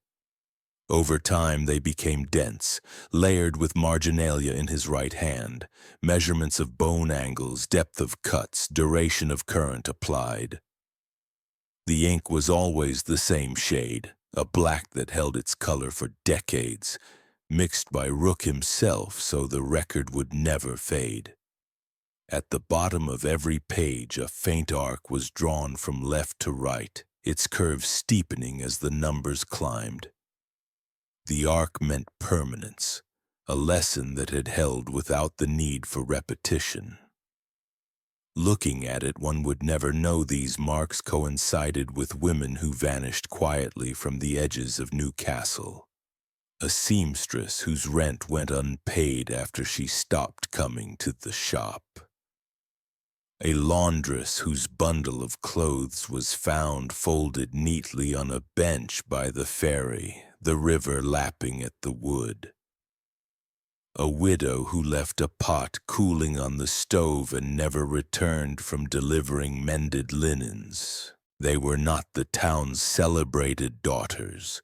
Over time they became dense, layered with marginalia in his right hand, measurements of bone angles, depth of cuts, duration of current applied. The ink was always the same shade, a black that held its color for decades, mixed by Rook himself so the record would never fade. At the bottom of every page a faint arc was drawn from left to right, its curve steepening as the numbers climbed. The arc meant permanence, a lesson that had held without the need for repetition. Looking at it, one would never know these marks coincided with women who vanished quietly from the edges of Newcastle. A seamstress whose rent went unpaid after she stopped coming to the shop. A laundress whose bundle of clothes was found folded neatly on a bench by the ferry, the river lapping at the wood. A widow who left a pot cooling on the stove and never returned from delivering mended linens. They were not the town's celebrated daughters.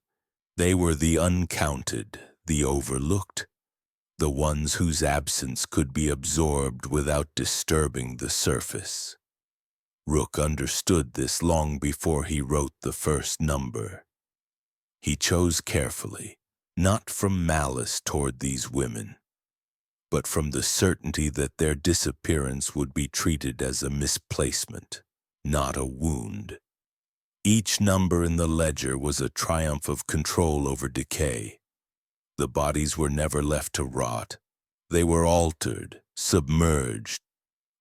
They were the uncounted, the overlooked, the ones whose absence could be absorbed without disturbing the surface. Rook understood this long before he wrote the first number. He chose carefully, not from malice toward these women, but from the certainty that their disappearance would be treated as a misplacement, not a wound. Each number in the ledger was a triumph of control over decay. The bodies were never left to rot. They were altered, submerged,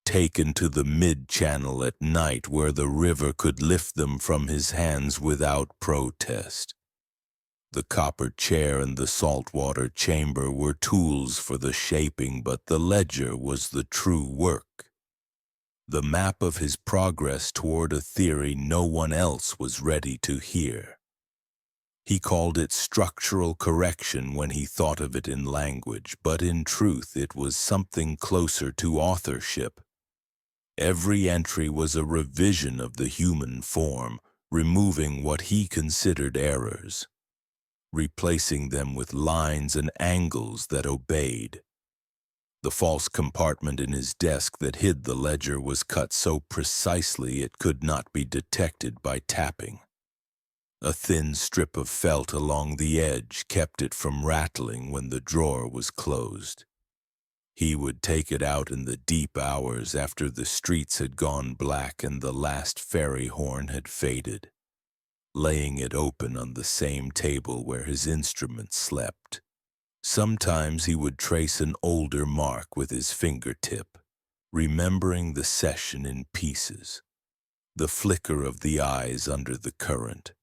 taken to the mid-channel at night where the river could lift them from his hands without protest. The copper chair and the saltwater chamber were tools for the shaping, but the ledger was the true work. The map of his progress toward a theory no one else was ready to hear. He called it structural correction when he thought of it in language, but in truth it was something closer to authorship. Every entry was a revision of the human form, removing what he considered errors, replacing them with lines and angles that obeyed. The false compartment in his desk that hid the ledger was cut so precisely it could not be detected by tapping. A thin strip of felt along the edge kept it from rattling when the drawer was closed. He would take it out in the deep hours after the streets had gone black and the last ferry horn had faded, laying it open on the same table where his instruments slept. Sometimes he would trace an older mark with his fingertip, remembering the session in pieces. the flicker of the eyes under the current,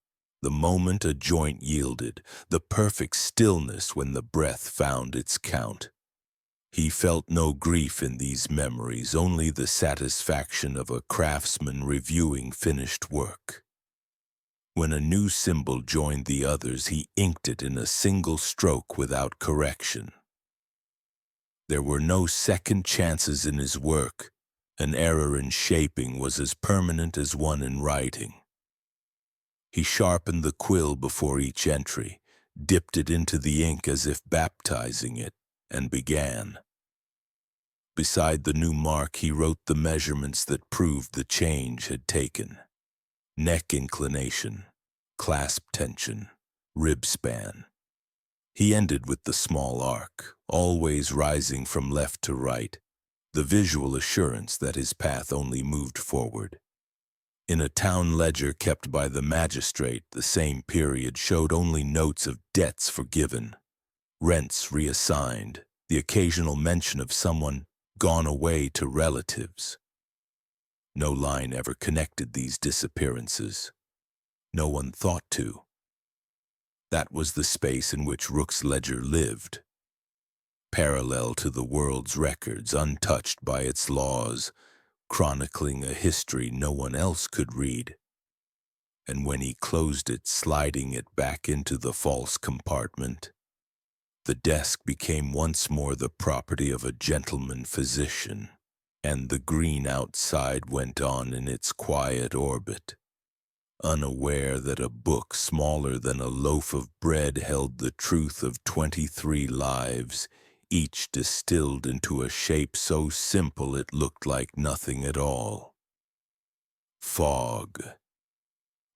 the moment a joint yielded, the perfect stillness when the breath found its count. He felt no grief in these memories, only the satisfaction of a craftsman reviewing finished work. When a new symbol joined the others, he inked it in a single stroke without correction. There were no second chances in his work. An error in shaping was as permanent as one in writing. He sharpened the quill before each entry, dipped it into the ink as if baptizing it, and began. Beside the new mark, he wrote the measurements that proved the change had taken. Neck inclination, clasp tension, rib span. He ended with the small arc, always rising from left to right, the visual assurance that his path only moved forward. In a town ledger kept by the magistrate, the same period showed only notes of debts forgiven, rents reassigned, the occasional mention of someone gone away to relatives. No line ever connected these disappearances. No one thought to. That was the space in which Rook's ledger lived, parallel to the world's records, untouched by its laws, chronicling a history no one else could read. And when he closed it, sliding it back into the false compartment, the desk became once more the property of a gentleman physician, and the green outside went on in its quiet orbit, unaware that a book smaller than a loaf of bread held the truth of 23 lives, each distilled into a shape so simple it looked like nothing at all. Fog.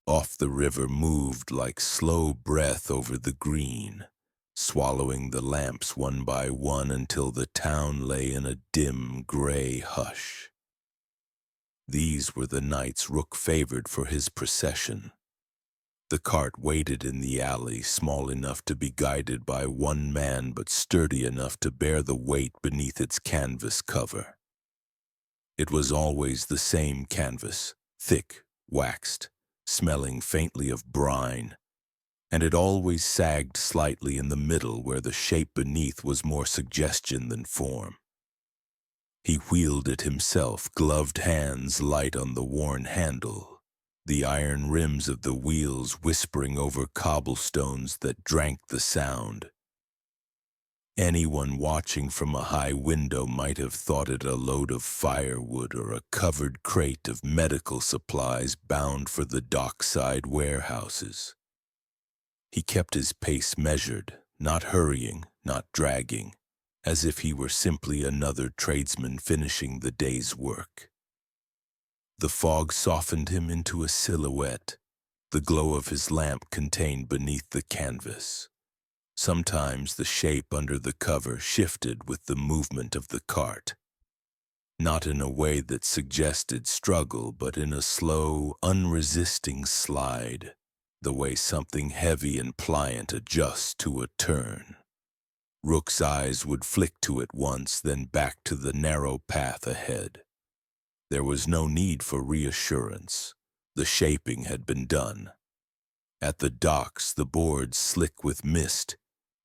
Off the river moved like slow breath over the green, swallowing the lamps one by one until the town lay in a dim gray hush. These were the nights Rook favored for his procession. The cart waited in the alley, small enough to be guided by one man but sturdy enough to bear the weight beneath its canvas cover. It was always the same canvas, thick, waxed, smelling faintly of brine, and it always sagged slightly in the middle where the shape beneath was more suggestion than form. He wheeled it himself, gloved hands light on the worn handle, the iron rims of the wheels whispering over cobblestones that drank the sound. Anyone watching from a high window might have thought it a load of firewood or a covered crate of medical supplies bound for the dockside warehouses. He kept his pace measured, not hurrying, not dragging, as if he were simply another tradesman finishing the day's work. The fog softened him into a silhouette, the glow of his lamp contained beneath the canvas. Sometimes the shape under the cover shifted with the movement of the cart, not in a way that suggested struggle, but in a slow, unresisting slide, the way something heavy and pliant adjusts to a turn. Rook's eyes would flick to it once, then back to the narrow path ahead. There was no need for reassurance. The shaping had been done. At the docks, the boards slick with mist,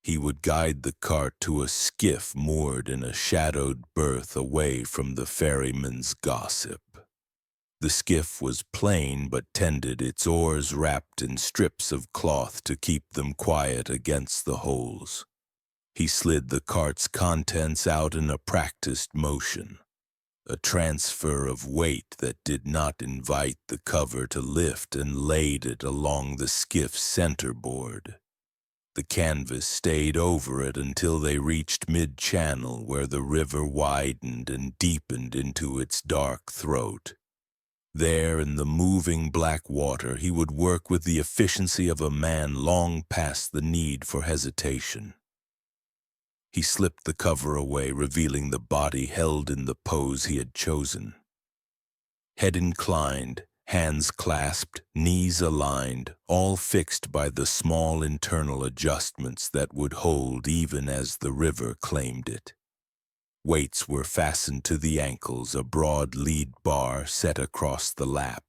he would guide the cart to a skiff moored in a shadowed berth away from the ferryman's gossip. The skiff was plain but tended, its oars wrapped in strips of cloth to keep them quiet against the holes. He slid the cart's contents out in a practiced motion, a transfer of weight that did not invite the cover to lift, and laid it along the skiff's centerboard. The canvas stayed over it until they reached mid-channel, where the river widened and deepened into its dark throat. There, in the moving black water, he would work with the efficiency of a man long past the need for hesitation. He slipped the cover away, revealing the body held in the pose he had chosen. Head inclined, hands clasped, knees aligned, all fixed by the small internal adjustments that would hold even as the river claimed it. Weights were fastened to the ankles, a broad lead bar set across the lap.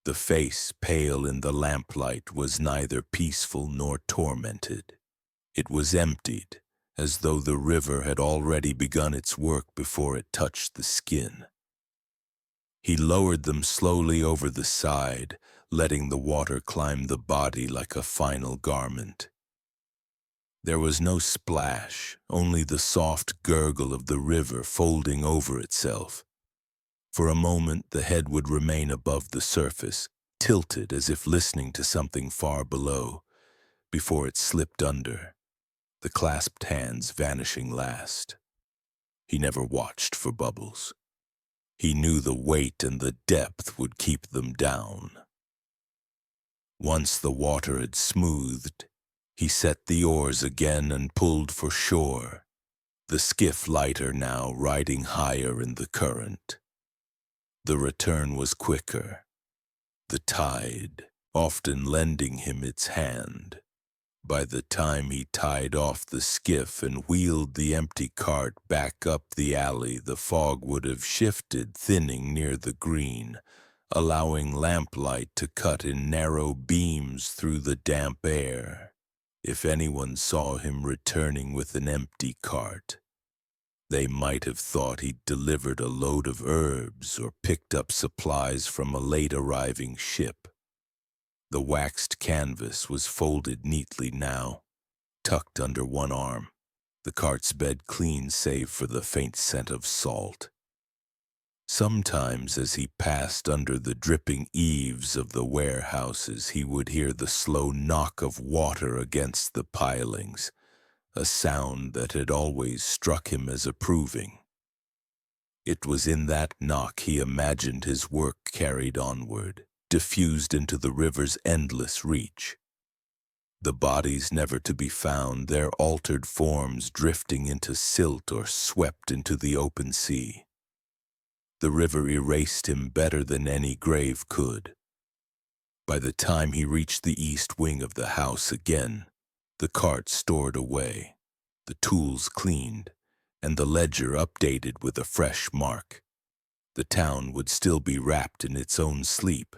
The face, pale in the lamplight, was neither peaceful nor tormented. It was emptied, as though the river had already begun its work before it touched the skin. He lowered them slowly over the side, letting the water climb the body like a final garment. There was no splash, only the soft gurgle of the river folding over itself. For a moment the head would remain above the surface, tilted as if listening to something far below, before it slipped under, the clasped hands vanishing last. He never watched for bubbles. He knew the weight and the depth would keep them down. Once the water had smoothed, he set the oars again and pulled for shore, the skiff lighter now riding higher in the current. The return was quicker, the tide often lending him its hand. By the time he tied off the skiff and wheeled the empty cart back up the alley, the fog would have shifted, thinning near the green, allowing lamplight to cut in narrow beams through the damp air. If anyone saw him returning with an empty cart, they might have thought he'd delivered a load of herbs or picked up supplies from a late-arriving ship. The waxed canvas was folded neatly now, tucked under one arm, the cart's bed clean save for the faint scent of salt. Sometimes as he passed under the dripping eaves of the warehouses, he would hear the slow knock of water against the pilings, a sound that had always struck him as approving. It was in that knock he imagined his work carried onward, diffused into the river's endless reach. The bodies never to be found, their altered forms drifting into silt or swept into the open sea. The river erased him better than any grave could. By the time he reached the east wing of the house again, the cart stored away, the tools cleaned, and the ledger updated with a fresh mark. The town would still be wrapped in its own sleep.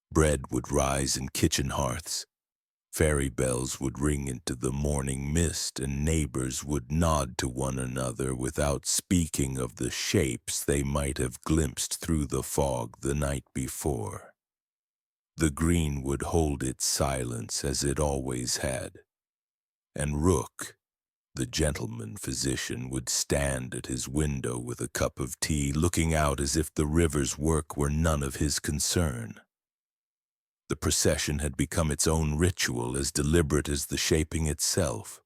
Bread would rise in kitchen hearths, fairy bells would ring into the morning mist, and neighbors would nod to one another without speaking of the shapes they might have glimpsed through the fog the night before. The green would hold its silence as it always had, and Rook, the gentleman physician, would stand at his window with a cup of tea, looking out as if the river's work were none of his concern. The procession had become its own ritual, as deliberate as the shaping itself.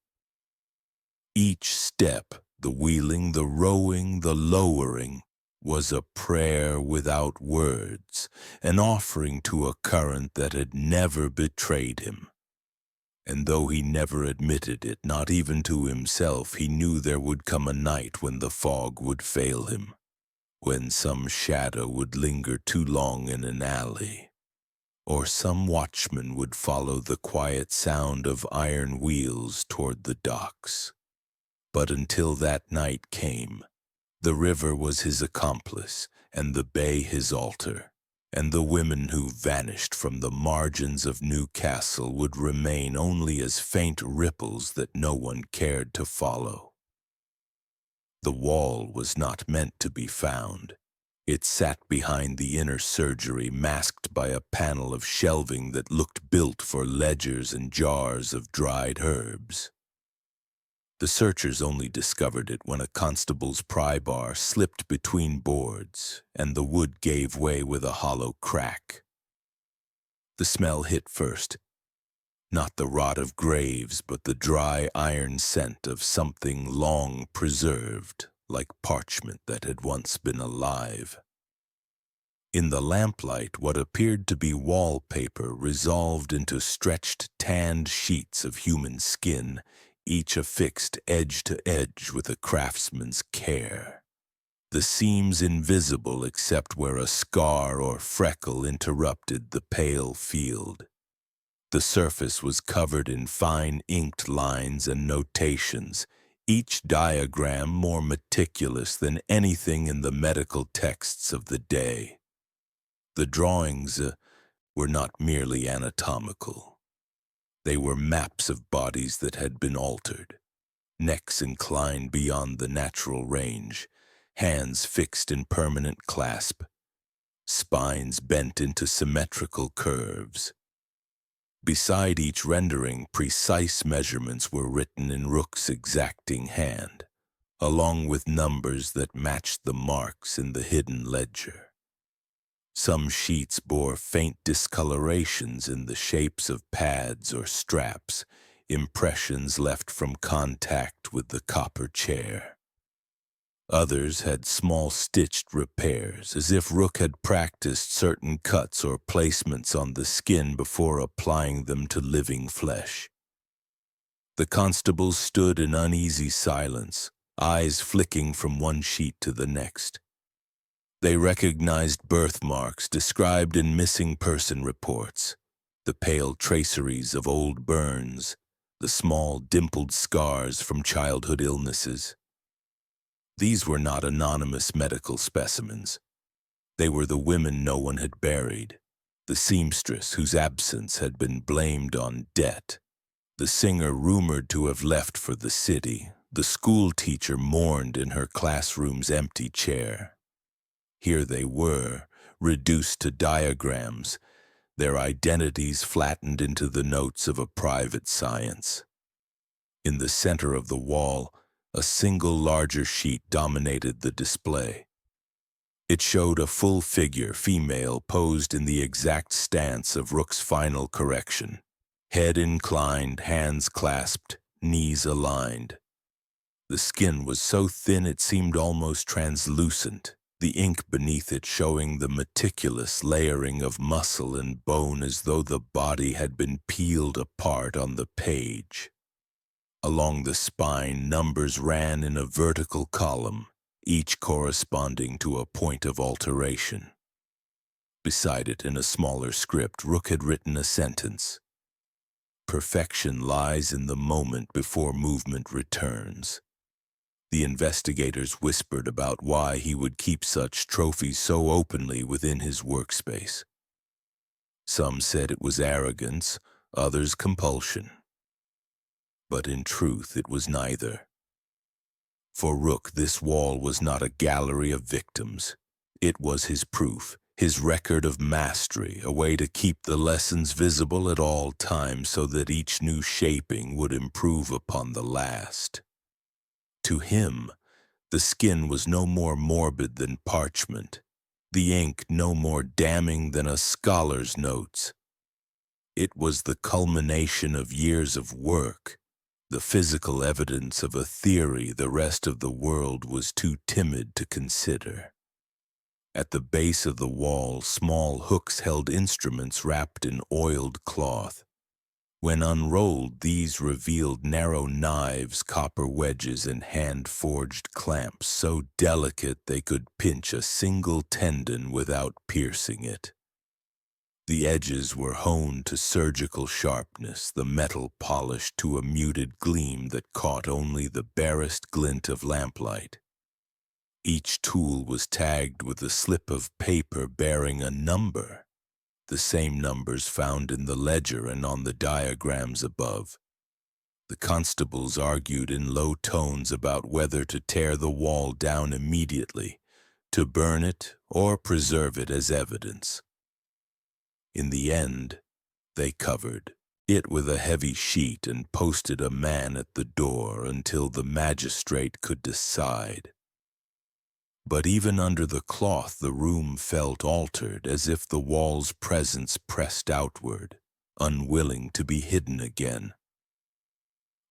Each step, the wheeling, the rowing, the lowering, was a prayer without words, an offering to a current that had never betrayed him. And though he never admitted it, not even to himself, he knew there would come a night when the fog would fail him, when some shadow would linger too long in an alley, or some watchman would follow the quiet sound of iron wheels toward the docks. But until that night came, the river was his accomplice, and the bay his altar, and the women who vanished from the margins of Newcastle would remain only as faint ripples that no one cared to follow. The wall was not meant to be found. It sat behind the inner surgery, masked by a panel of shelving that looked built for ledgers and jars of dried herbs. The searchers only discovered it when a constable's pry bar slipped between boards, and the wood gave way with a hollow crack. The smell hit first, not the rot of graves, but the dry iron scent of something long preserved, like parchment that had once been alive. In the lamplight, what appeared to be wallpaper resolved into stretched, tanned sheets of human skin, each affixed edge to edge with a craftsman's care. The seams invisible except where a scar or freckle interrupted the pale field. The surface was covered in fine inked lines and notations, each diagram more meticulous than anything in the medical texts of the day. The drawings, were not merely anatomical. They were maps of bodies that had been altered, necks inclined beyond the natural range, hands fixed in permanent clasp, spines bent into symmetrical curves. Beside each rendering, precise measurements were written in Rook's exacting hand, along with numbers that matched the marks in the hidden ledger. Some sheets bore faint discolorations in the shapes of pads or straps, impressions left from contact with the copper chair. Others had small stitched repairs, as if Rook had practiced certain cuts or placements on the skin before applying them to living flesh. The constables stood in uneasy silence, eyes flicking from one sheet to the next. They recognized birthmarks described in missing person reports, the pale traceries of old burns, the small dimpled scars from childhood illnesses. These were not anonymous medical specimens. They were the women no one had buried, the seamstress whose absence had been blamed on debt, the singer rumored to have left for the city, the school teacher mourned in her classroom's empty chair. Here they were, reduced to diagrams, their identities flattened into the notes of a private science. In the center of the wall, a single larger sheet dominated the display. It showed a full-figure female posed in the exact stance of Rook's final correction, head inclined, hands clasped, knees aligned. The skin was so thin it seemed almost translucent, the ink beneath it showing the meticulous layering of muscle and bone as though the body had been peeled apart on the page. Along the spine, numbers ran in a vertical column, each corresponding to a point of alteration. Beside it, in a smaller script, Rook had written a sentence. Perfection lies in the moment before movement returns. The investigators whispered about why he would keep such trophies so openly within his workspace. Some said it was arrogance, others compulsion. But in truth, it was neither. For Rook, this wall was not a gallery of victims. It was his proof, his record of mastery, a way to keep the lessons visible at all times so that each new shaping would improve upon the last. To him, the skin was no more morbid than parchment, the ink no more damning than a scholar's notes. It was the culmination of years of work, the physical evidence of a theory the rest of the world was too timid to consider. At the base of the wall, small hooks held instruments wrapped in oiled cloth. When unrolled, these revealed narrow knives, copper wedges, and hand-forged clamps so delicate they could pinch a single tendon without piercing it. The edges were honed to surgical sharpness, the metal polished to a muted gleam that caught only the barest glint of lamplight. Each tool was tagged with a slip of paper bearing a number, the same numbers found in the ledger and on the diagrams above. The constables argued in low tones about whether to tear the wall down immediately, to burn it, or preserve it as evidence. In the end, they covered it with a heavy sheet and posted a man at the door until the magistrate could decide. But even under the cloth, the room felt altered, as if the wall's presence pressed outward, unwilling to be hidden again.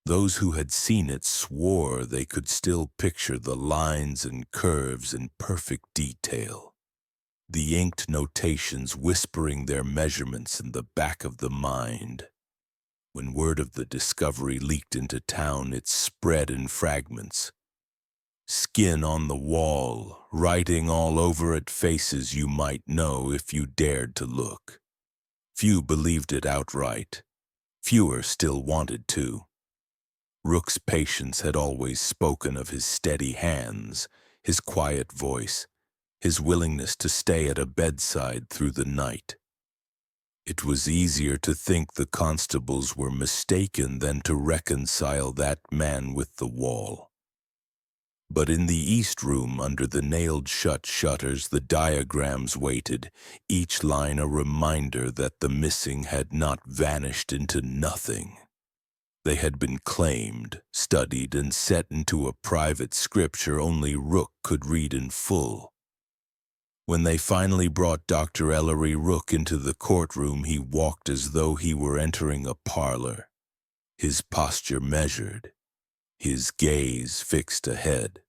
Those who had seen it swore they could still picture the lines and curves in perfect detail, the inked notations whispering their measurements in the back of the mind. When word of the discovery leaked into town, it spread in fragments. Skin on the wall, writing all over it, faces you might know if you dared to look. Few believed it outright. Fewer still wanted to. Rook's patience had always spoken of his steady hands, his quiet voice, his willingness to stay at a bedside through the night. It was easier to think the constables were mistaken than to reconcile that man with the wall. But in the east room, under the nailed-shut shutters, the diagrams waited, each line a reminder that the missing had not vanished into nothing. They had been claimed, studied, and set into a private scripture only Rook could read in full. When they finally brought Dr. Ellery Rook into the courtroom, he walked as though he were entering a parlor, his posture measured, his gaze fixed ahead.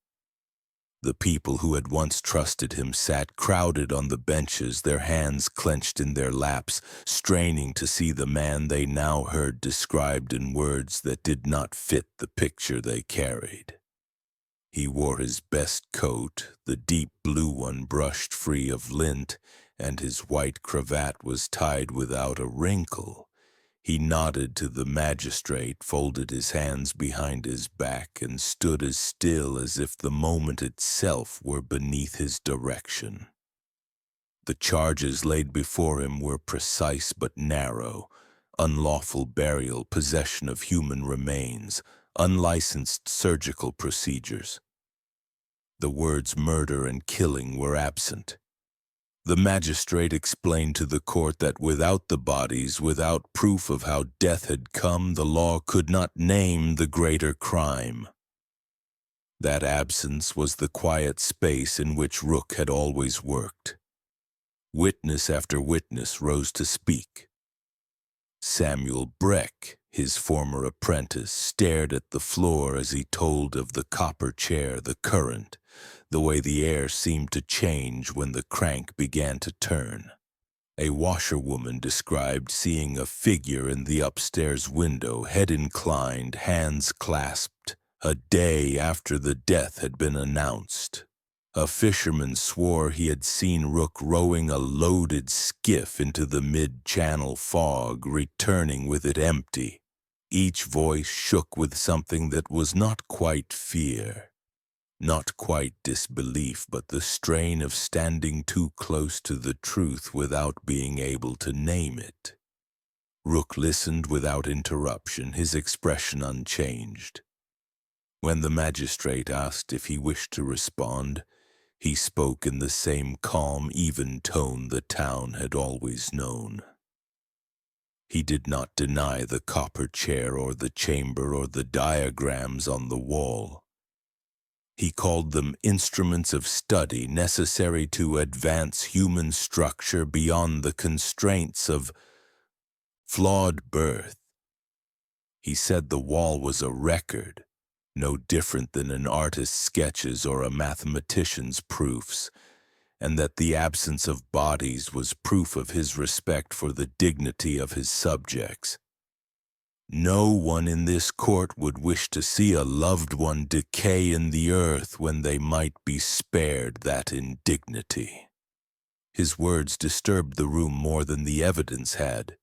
The people who had once trusted him sat crowded on the benches, their hands clenched in their laps, straining to see the man they now heard described in words that did not fit the picture they carried. He wore his best coat, the deep blue one brushed free of lint, and his white cravat was tied without a wrinkle. He nodded to the magistrate, folded his hands behind his back, and stood as still as if the moment itself were beneath his direction. The charges laid before him were precise but narrow: unlawful burial, possession of human remains, unlicensed surgical procedures. The words murder and killing were absent. The magistrate explained to the court that without the bodies, without proof of how death had come, the law could not name the greater crime. That absence was the quiet space in which Rook had always worked. Witness after witness rose to speak. Samuel Breck, his former apprentice, stared at the floor as he told of the copper chair, the current, the way the air seemed to change when the crank began to turn. A washerwoman described seeing a figure in the upstairs window, head inclined, hands clasped, a day after the death had been announced. A fisherman swore he had seen Rook rowing a loaded skiff into the mid-channel fog, returning with it empty. Each voice shook with something that was not quite fear, not quite disbelief, but the strain of standing too close to the truth without being able to name it. Rook listened without interruption, his expression unchanged. When the magistrate asked if he wished to respond, he spoke in the same calm, even tone the town had always known. He did not deny the copper chair or the chamber or the diagrams on the wall. He called them instruments of study necessary to advance human structure beyond the constraints of flawed birth. He said the wall was a record, no different than an artist's sketches or a mathematician's proofs, and that the absence of bodies was proof of his respect for the dignity of his subjects. No one in this court would wish to see a loved one decay in the earth when they might be spared that indignity. His words disturbed the room more than the evidence had.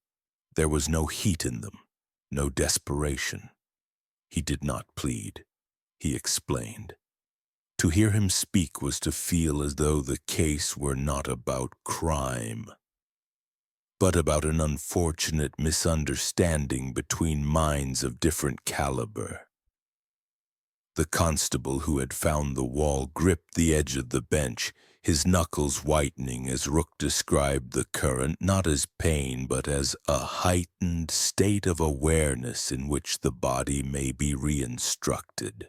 There was no heat in them, no desperation. He did not plead. He explained. To hear him speak was to feel as though the case were not about crime, but about an unfortunate misunderstanding between minds of different caliber. The constable who had found the wall gripped the edge of the bench, his knuckles whitening as Rook described the current not as pain but as a heightened state of awareness in which the body may be reinstructed.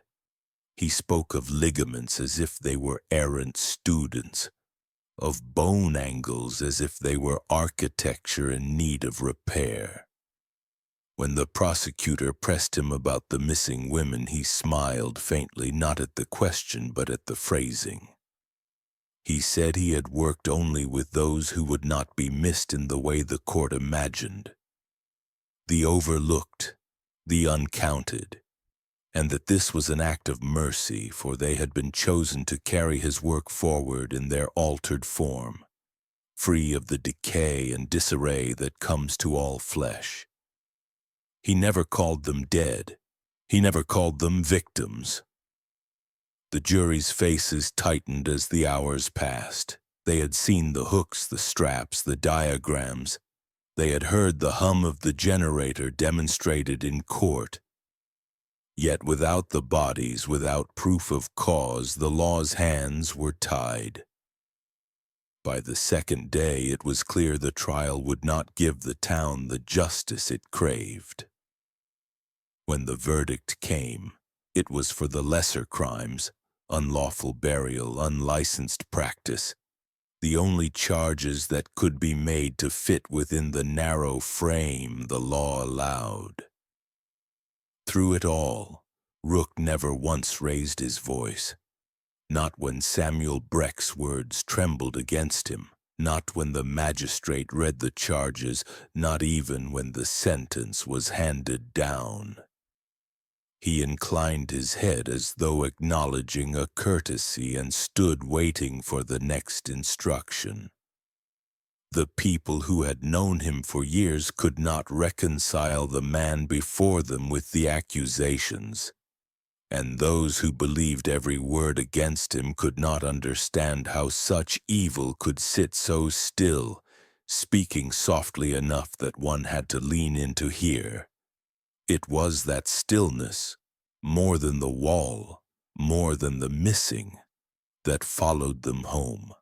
He spoke of ligaments as if they were errant students, of bone angles as if they were architecture in need of repair. When the prosecutor pressed him about the missing women, he smiled faintly, not at the question but at the phrasing. He said he had worked only with those who would not be missed in the way the court imagined, the overlooked, the uncounted, and that this was an act of mercy, for they had been chosen to carry his work forward in their altered form, free of the decay and disarray that comes to all flesh. He never called them dead. He never called them victims. The jury's faces tightened as the hours passed. They had seen the hooks, the straps, the diagrams. They had heard the hum of the generator demonstrated in court. Yet without the bodies, without proof of cause, the law's hands were tied. By the second day, it was clear the trial would not give the town the justice it craved. When the verdict came, it was for the lesser crimes, unlawful burial, unlicensed practice, the only charges that could be made to fit within the narrow frame the law allowed. Through it all, Rook never once raised his voice. Not when Samuel Breck's words trembled against him, not when the magistrate read the charges, not even when the sentence was handed down. He inclined his head as though acknowledging a courtesy and stood waiting for the next instruction. The people who had known him for years could not reconcile the man before them with the accusations, and those who believed every word against him could not understand how such evil could sit so still, speaking softly enough that one had to lean in to hear. It was that stillness, more than the wall, more than the missing, that followed them home.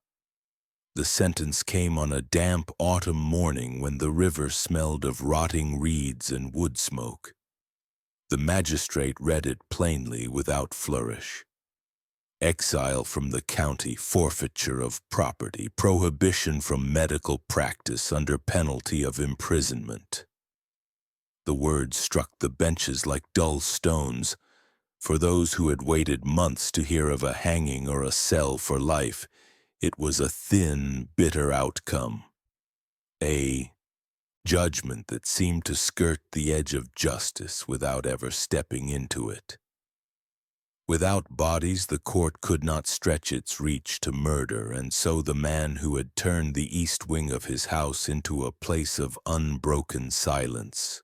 The sentence came on a damp autumn morning when the river smelled of rotting reeds and wood smoke. The magistrate read it plainly without flourish. Exile from the county, forfeiture of property, prohibition from medical practice under penalty of imprisonment. The words struck the benches like dull stones. For those who had waited months to hear of a hanging or a cell for life, it was a thin, bitter outcome. A judgment that seemed to skirt the edge of justice without ever stepping into it. Without bodies, the court could not stretch its reach to murder, and so the man who had turned the east wing of his house into a place of unbroken silence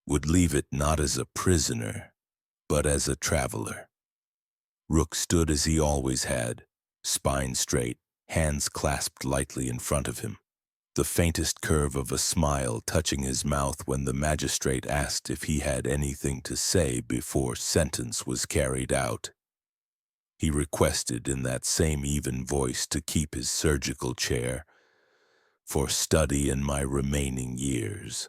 would leave it not as a prisoner, but as a traveler. Rook stood as he always had, spine straight, hands clasped lightly in front of him, the faintest curve of a smile touching his mouth when the magistrate asked if he had anything to say before sentence was carried out. He requested in that same even voice to keep his surgical chair, for study in my remaining years.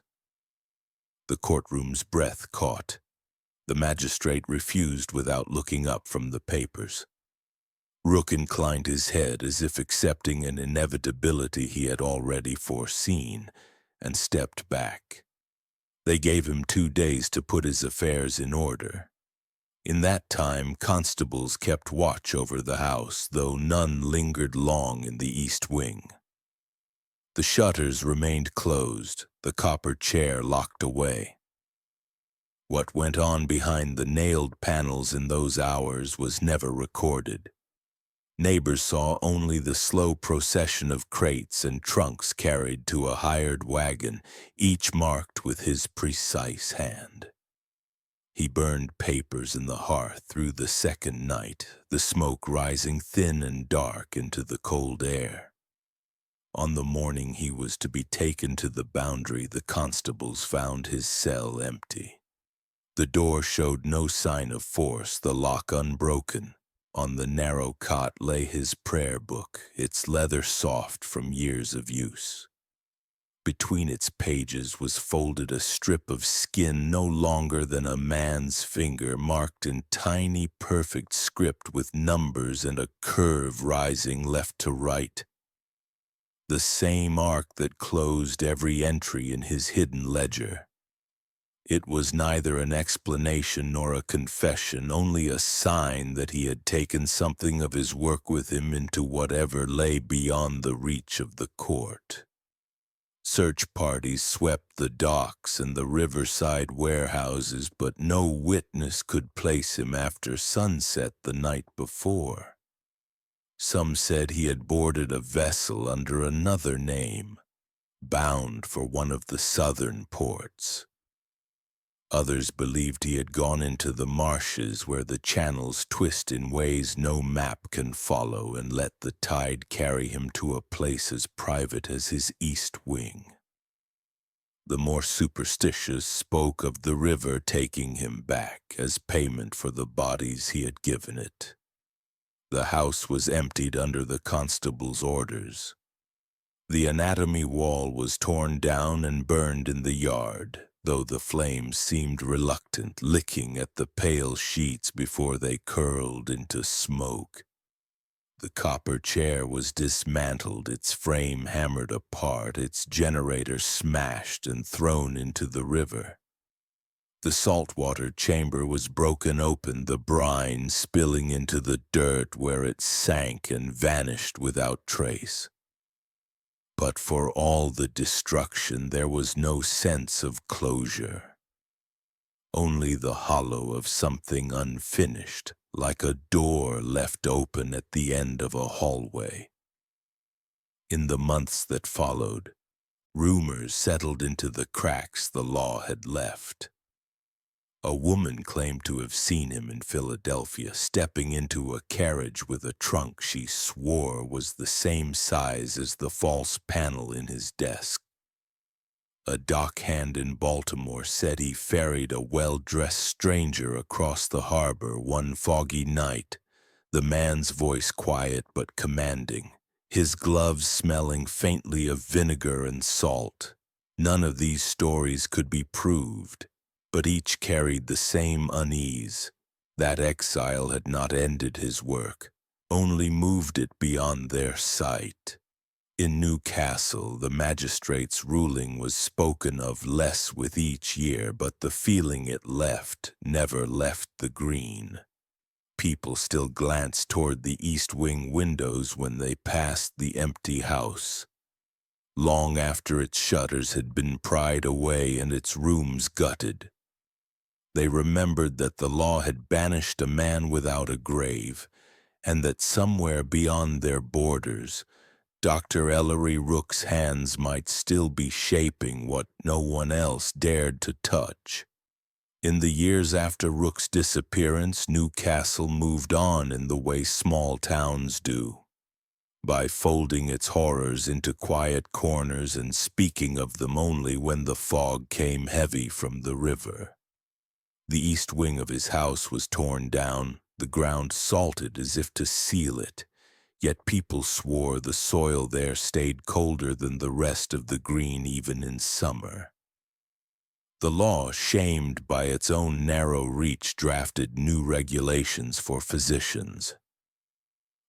The courtroom's breath caught. The magistrate refused without looking up from the papers. Rook inclined his head as if accepting an inevitability he had already foreseen, and stepped back. They gave him 2 days to put his affairs in order. In that time, constables kept watch over the house, though none lingered long in the east wing. The shutters remained closed, the copper chair locked away. What went on behind the nailed panels in those hours was never recorded. Neighbors saw only the slow procession of crates and trunks carried to a hired wagon, each marked with his precise hand. He burned papers in the hearth through the second night, the smoke rising thin and dark into the cold air. On the morning he was to be taken to the boundary, the constables found his cell empty. The door showed no sign of force, the lock unbroken. On the narrow cot lay his prayer book, its leather soft from years of use. Between its pages was folded a strip of skin no longer than a man's finger, marked in tiny, perfect script with numbers and a curve rising left to right. The same arc that closed every entry in his hidden ledger. It was neither an explanation nor a confession, only a sign that he had taken something of his work with him into whatever lay beyond the reach of the court. Search parties swept the docks and the riverside warehouses, but no witness could place him after sunset the night before. Some said he had boarded a vessel under another name, bound for one of the southern ports. Others believed he had gone into the marshes where the channels twist in ways no map can follow, and let the tide carry him to a place as private as his east wing. The more superstitious spoke of the river taking him back as payment for the bodies he had given it. The house was emptied under the constable's orders. The anatomy wall was torn down and burned in the yard, though the flames seemed reluctant, licking at the pale sheets before they curled into smoke. The copper chair was dismantled, its frame hammered apart, its generator smashed and thrown into the river. The saltwater chamber was broken open, the brine spilling into the dirt where it sank and vanished without trace. But for all the destruction, there was no sense of closure. Only the hollow of something unfinished, like a door left open at the end of a hallway. In the months that followed, rumors settled into the cracks the law had left. A woman claimed to have seen him in Philadelphia, stepping into a carriage with a trunk she swore was the same size as the false panel in his desk. A dockhand in Baltimore said he ferried a well-dressed stranger across the harbor one foggy night, the man's voice quiet but commanding, his gloves smelling faintly of vinegar and salt. None of these stories could be proved, but each carried the same unease. That exile had not ended his work, only moved it beyond their sight. In Newcastle, the magistrate's ruling was spoken of less with each year, but the feeling it left never left the green. People still glanced toward the east wing windows when they passed the empty house. Long after its shutters had been pried away and its rooms gutted, they remembered that the law had banished a man without a grave, and that somewhere beyond their borders, Dr. Ellery Rook's hands might still be shaping what no one else dared to touch. In the years after Rook's disappearance, Newcastle moved on in the way small towns do, by folding its horrors into quiet corners and speaking of them only when the fog came heavy from the river. The east wing of his house was torn down, the ground salted as if to seal it, yet people swore the soil there stayed colder than the rest of the green even in summer. The law, shamed by its own narrow reach, drafted new regulations for physicians.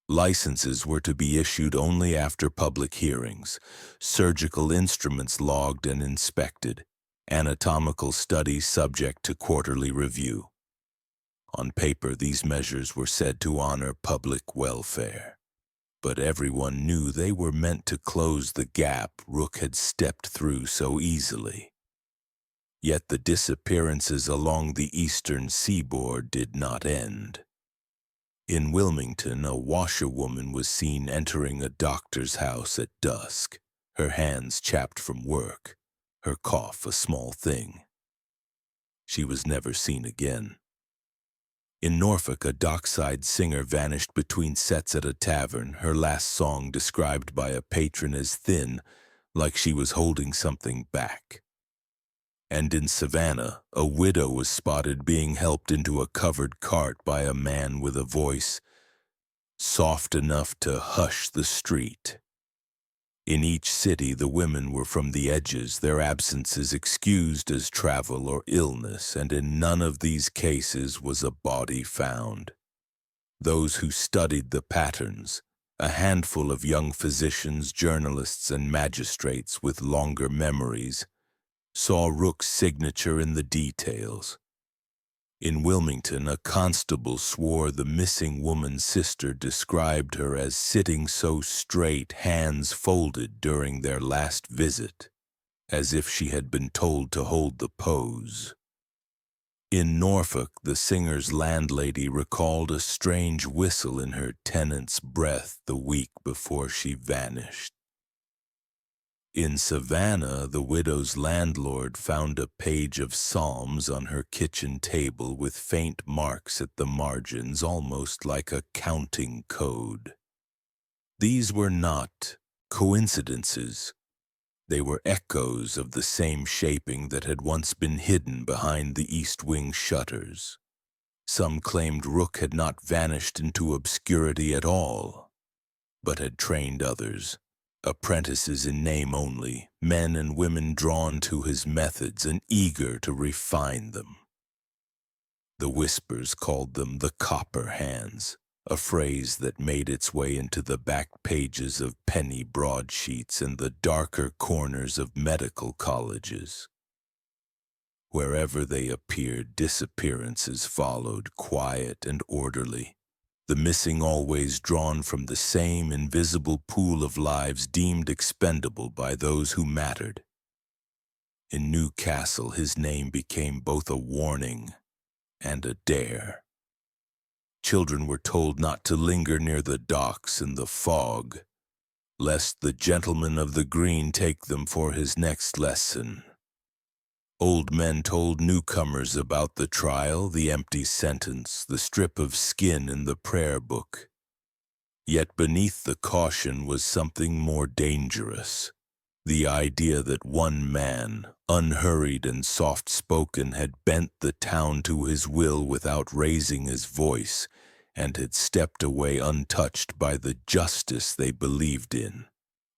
Licenses were to be issued only after public hearings, surgical instruments logged and inspected, anatomical studies subject to quarterly review. On paper, these measures were said to honor public welfare, but everyone knew they were meant to close the gap Rook had stepped through so easily. Yet the disappearances along the eastern seaboard did not end. In Wilmington, a washerwoman was seen entering a doctor's house at dusk, her hands chapped from work, her cough a small thing. She was never seen again. In Norfolk, a dockside singer vanished between sets at a tavern, her last song described by a patron as thin, like she was holding something back. And in Savannah, a widow was spotted being helped into a covered cart by a man with a voice soft enough to hush the street. In each city, the women were from the edges, their absences excused as travel or illness, and in none of these cases was a body found. Those who studied the patterns, a handful of young physicians, journalists, and magistrates with longer memories, saw Rook's signature in the details. In Wilmington, a constable swore the missing woman's sister described her as sitting so straight, hands folded during their last visit, as if she had been told to hold the pose. In Norfolk, the singer's landlady recalled a strange whistle in her tenant's breath the week before she vanished. In Savannah, the widow's landlord found a page of Psalms on her kitchen table with faint marks at the margins, almost like a counting code. These were not coincidences. They were echoes of the same shaping that had once been hidden behind the east wing shutters. Some claimed Rook had not vanished into obscurity at all, but had trained others, apprentices in name only, men and women drawn to his methods and eager to refine them. The whispers called them the Copper Hands, a phrase that made its way into the back pages of penny broadsheets and the darker corners of medical colleges. Wherever they appeared, disappearances followed, quiet and orderly, the missing always drawn from the same invisible pool of lives deemed expendable by those who mattered. In Newcastle, his name became both a warning and a dare. Children were told not to linger near the docks in the fog, lest the gentleman of the green take them for his next lesson. Old men told newcomers about the trial, the empty sentence, the strip of skin in the prayer book. Yet beneath the caution was something more dangerous. The idea that one man, unhurried and soft-spoken, had bent the town to his will without raising his voice, and had stepped away untouched by the justice they believed in.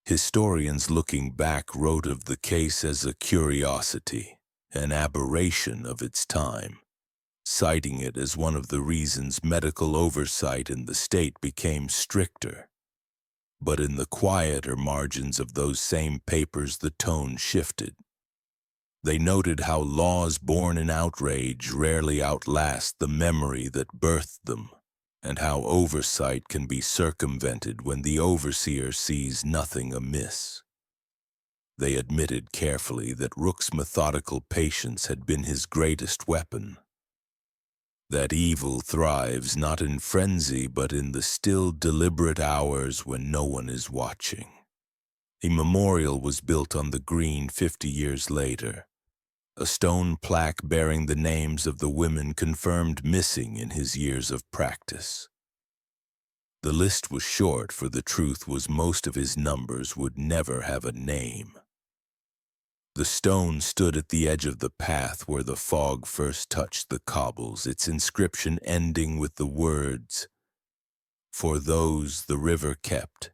Historians looking back wrote of the case as a curiosity, an aberration of its time, citing it as one of the reasons medical oversight in the state became stricter. But in the quieter margins of those same papers the tone shifted. They noted how laws born in outrage rarely outlast the memory that birthed them, and how oversight can be circumvented when the overseer sees nothing amiss. They admitted carefully that Rook's methodical patience had been his greatest weapon. That evil thrives not in frenzy but in the still deliberate hours when no one is watching. A memorial was built on the green 50 years later, a stone plaque bearing the names of the women confirmed missing in his years of practice. The list was short, for the truth was most of his numbers would never have a name. The stone stood at the edge of the path where the fog first touched the cobbles, its inscription ending with the words, "For those the river kept."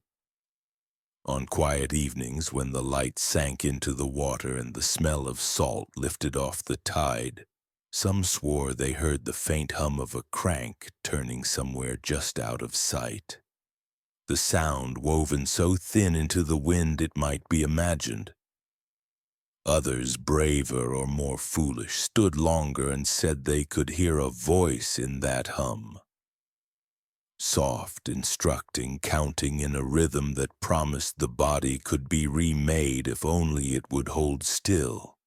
On quiet evenings, when the light sank into the water and the smell of salt lifted off the tide, some swore they heard the faint hum of a crank turning somewhere just out of sight. The sound woven so thin into the wind it might be imagined. Others, braver or more foolish, stood longer and said they could hear a voice in that hum. Soft, instructing, counting in a rhythm that promised the body could be remade if only it would hold still.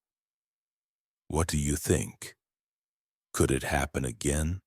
What do you think? Could it happen again?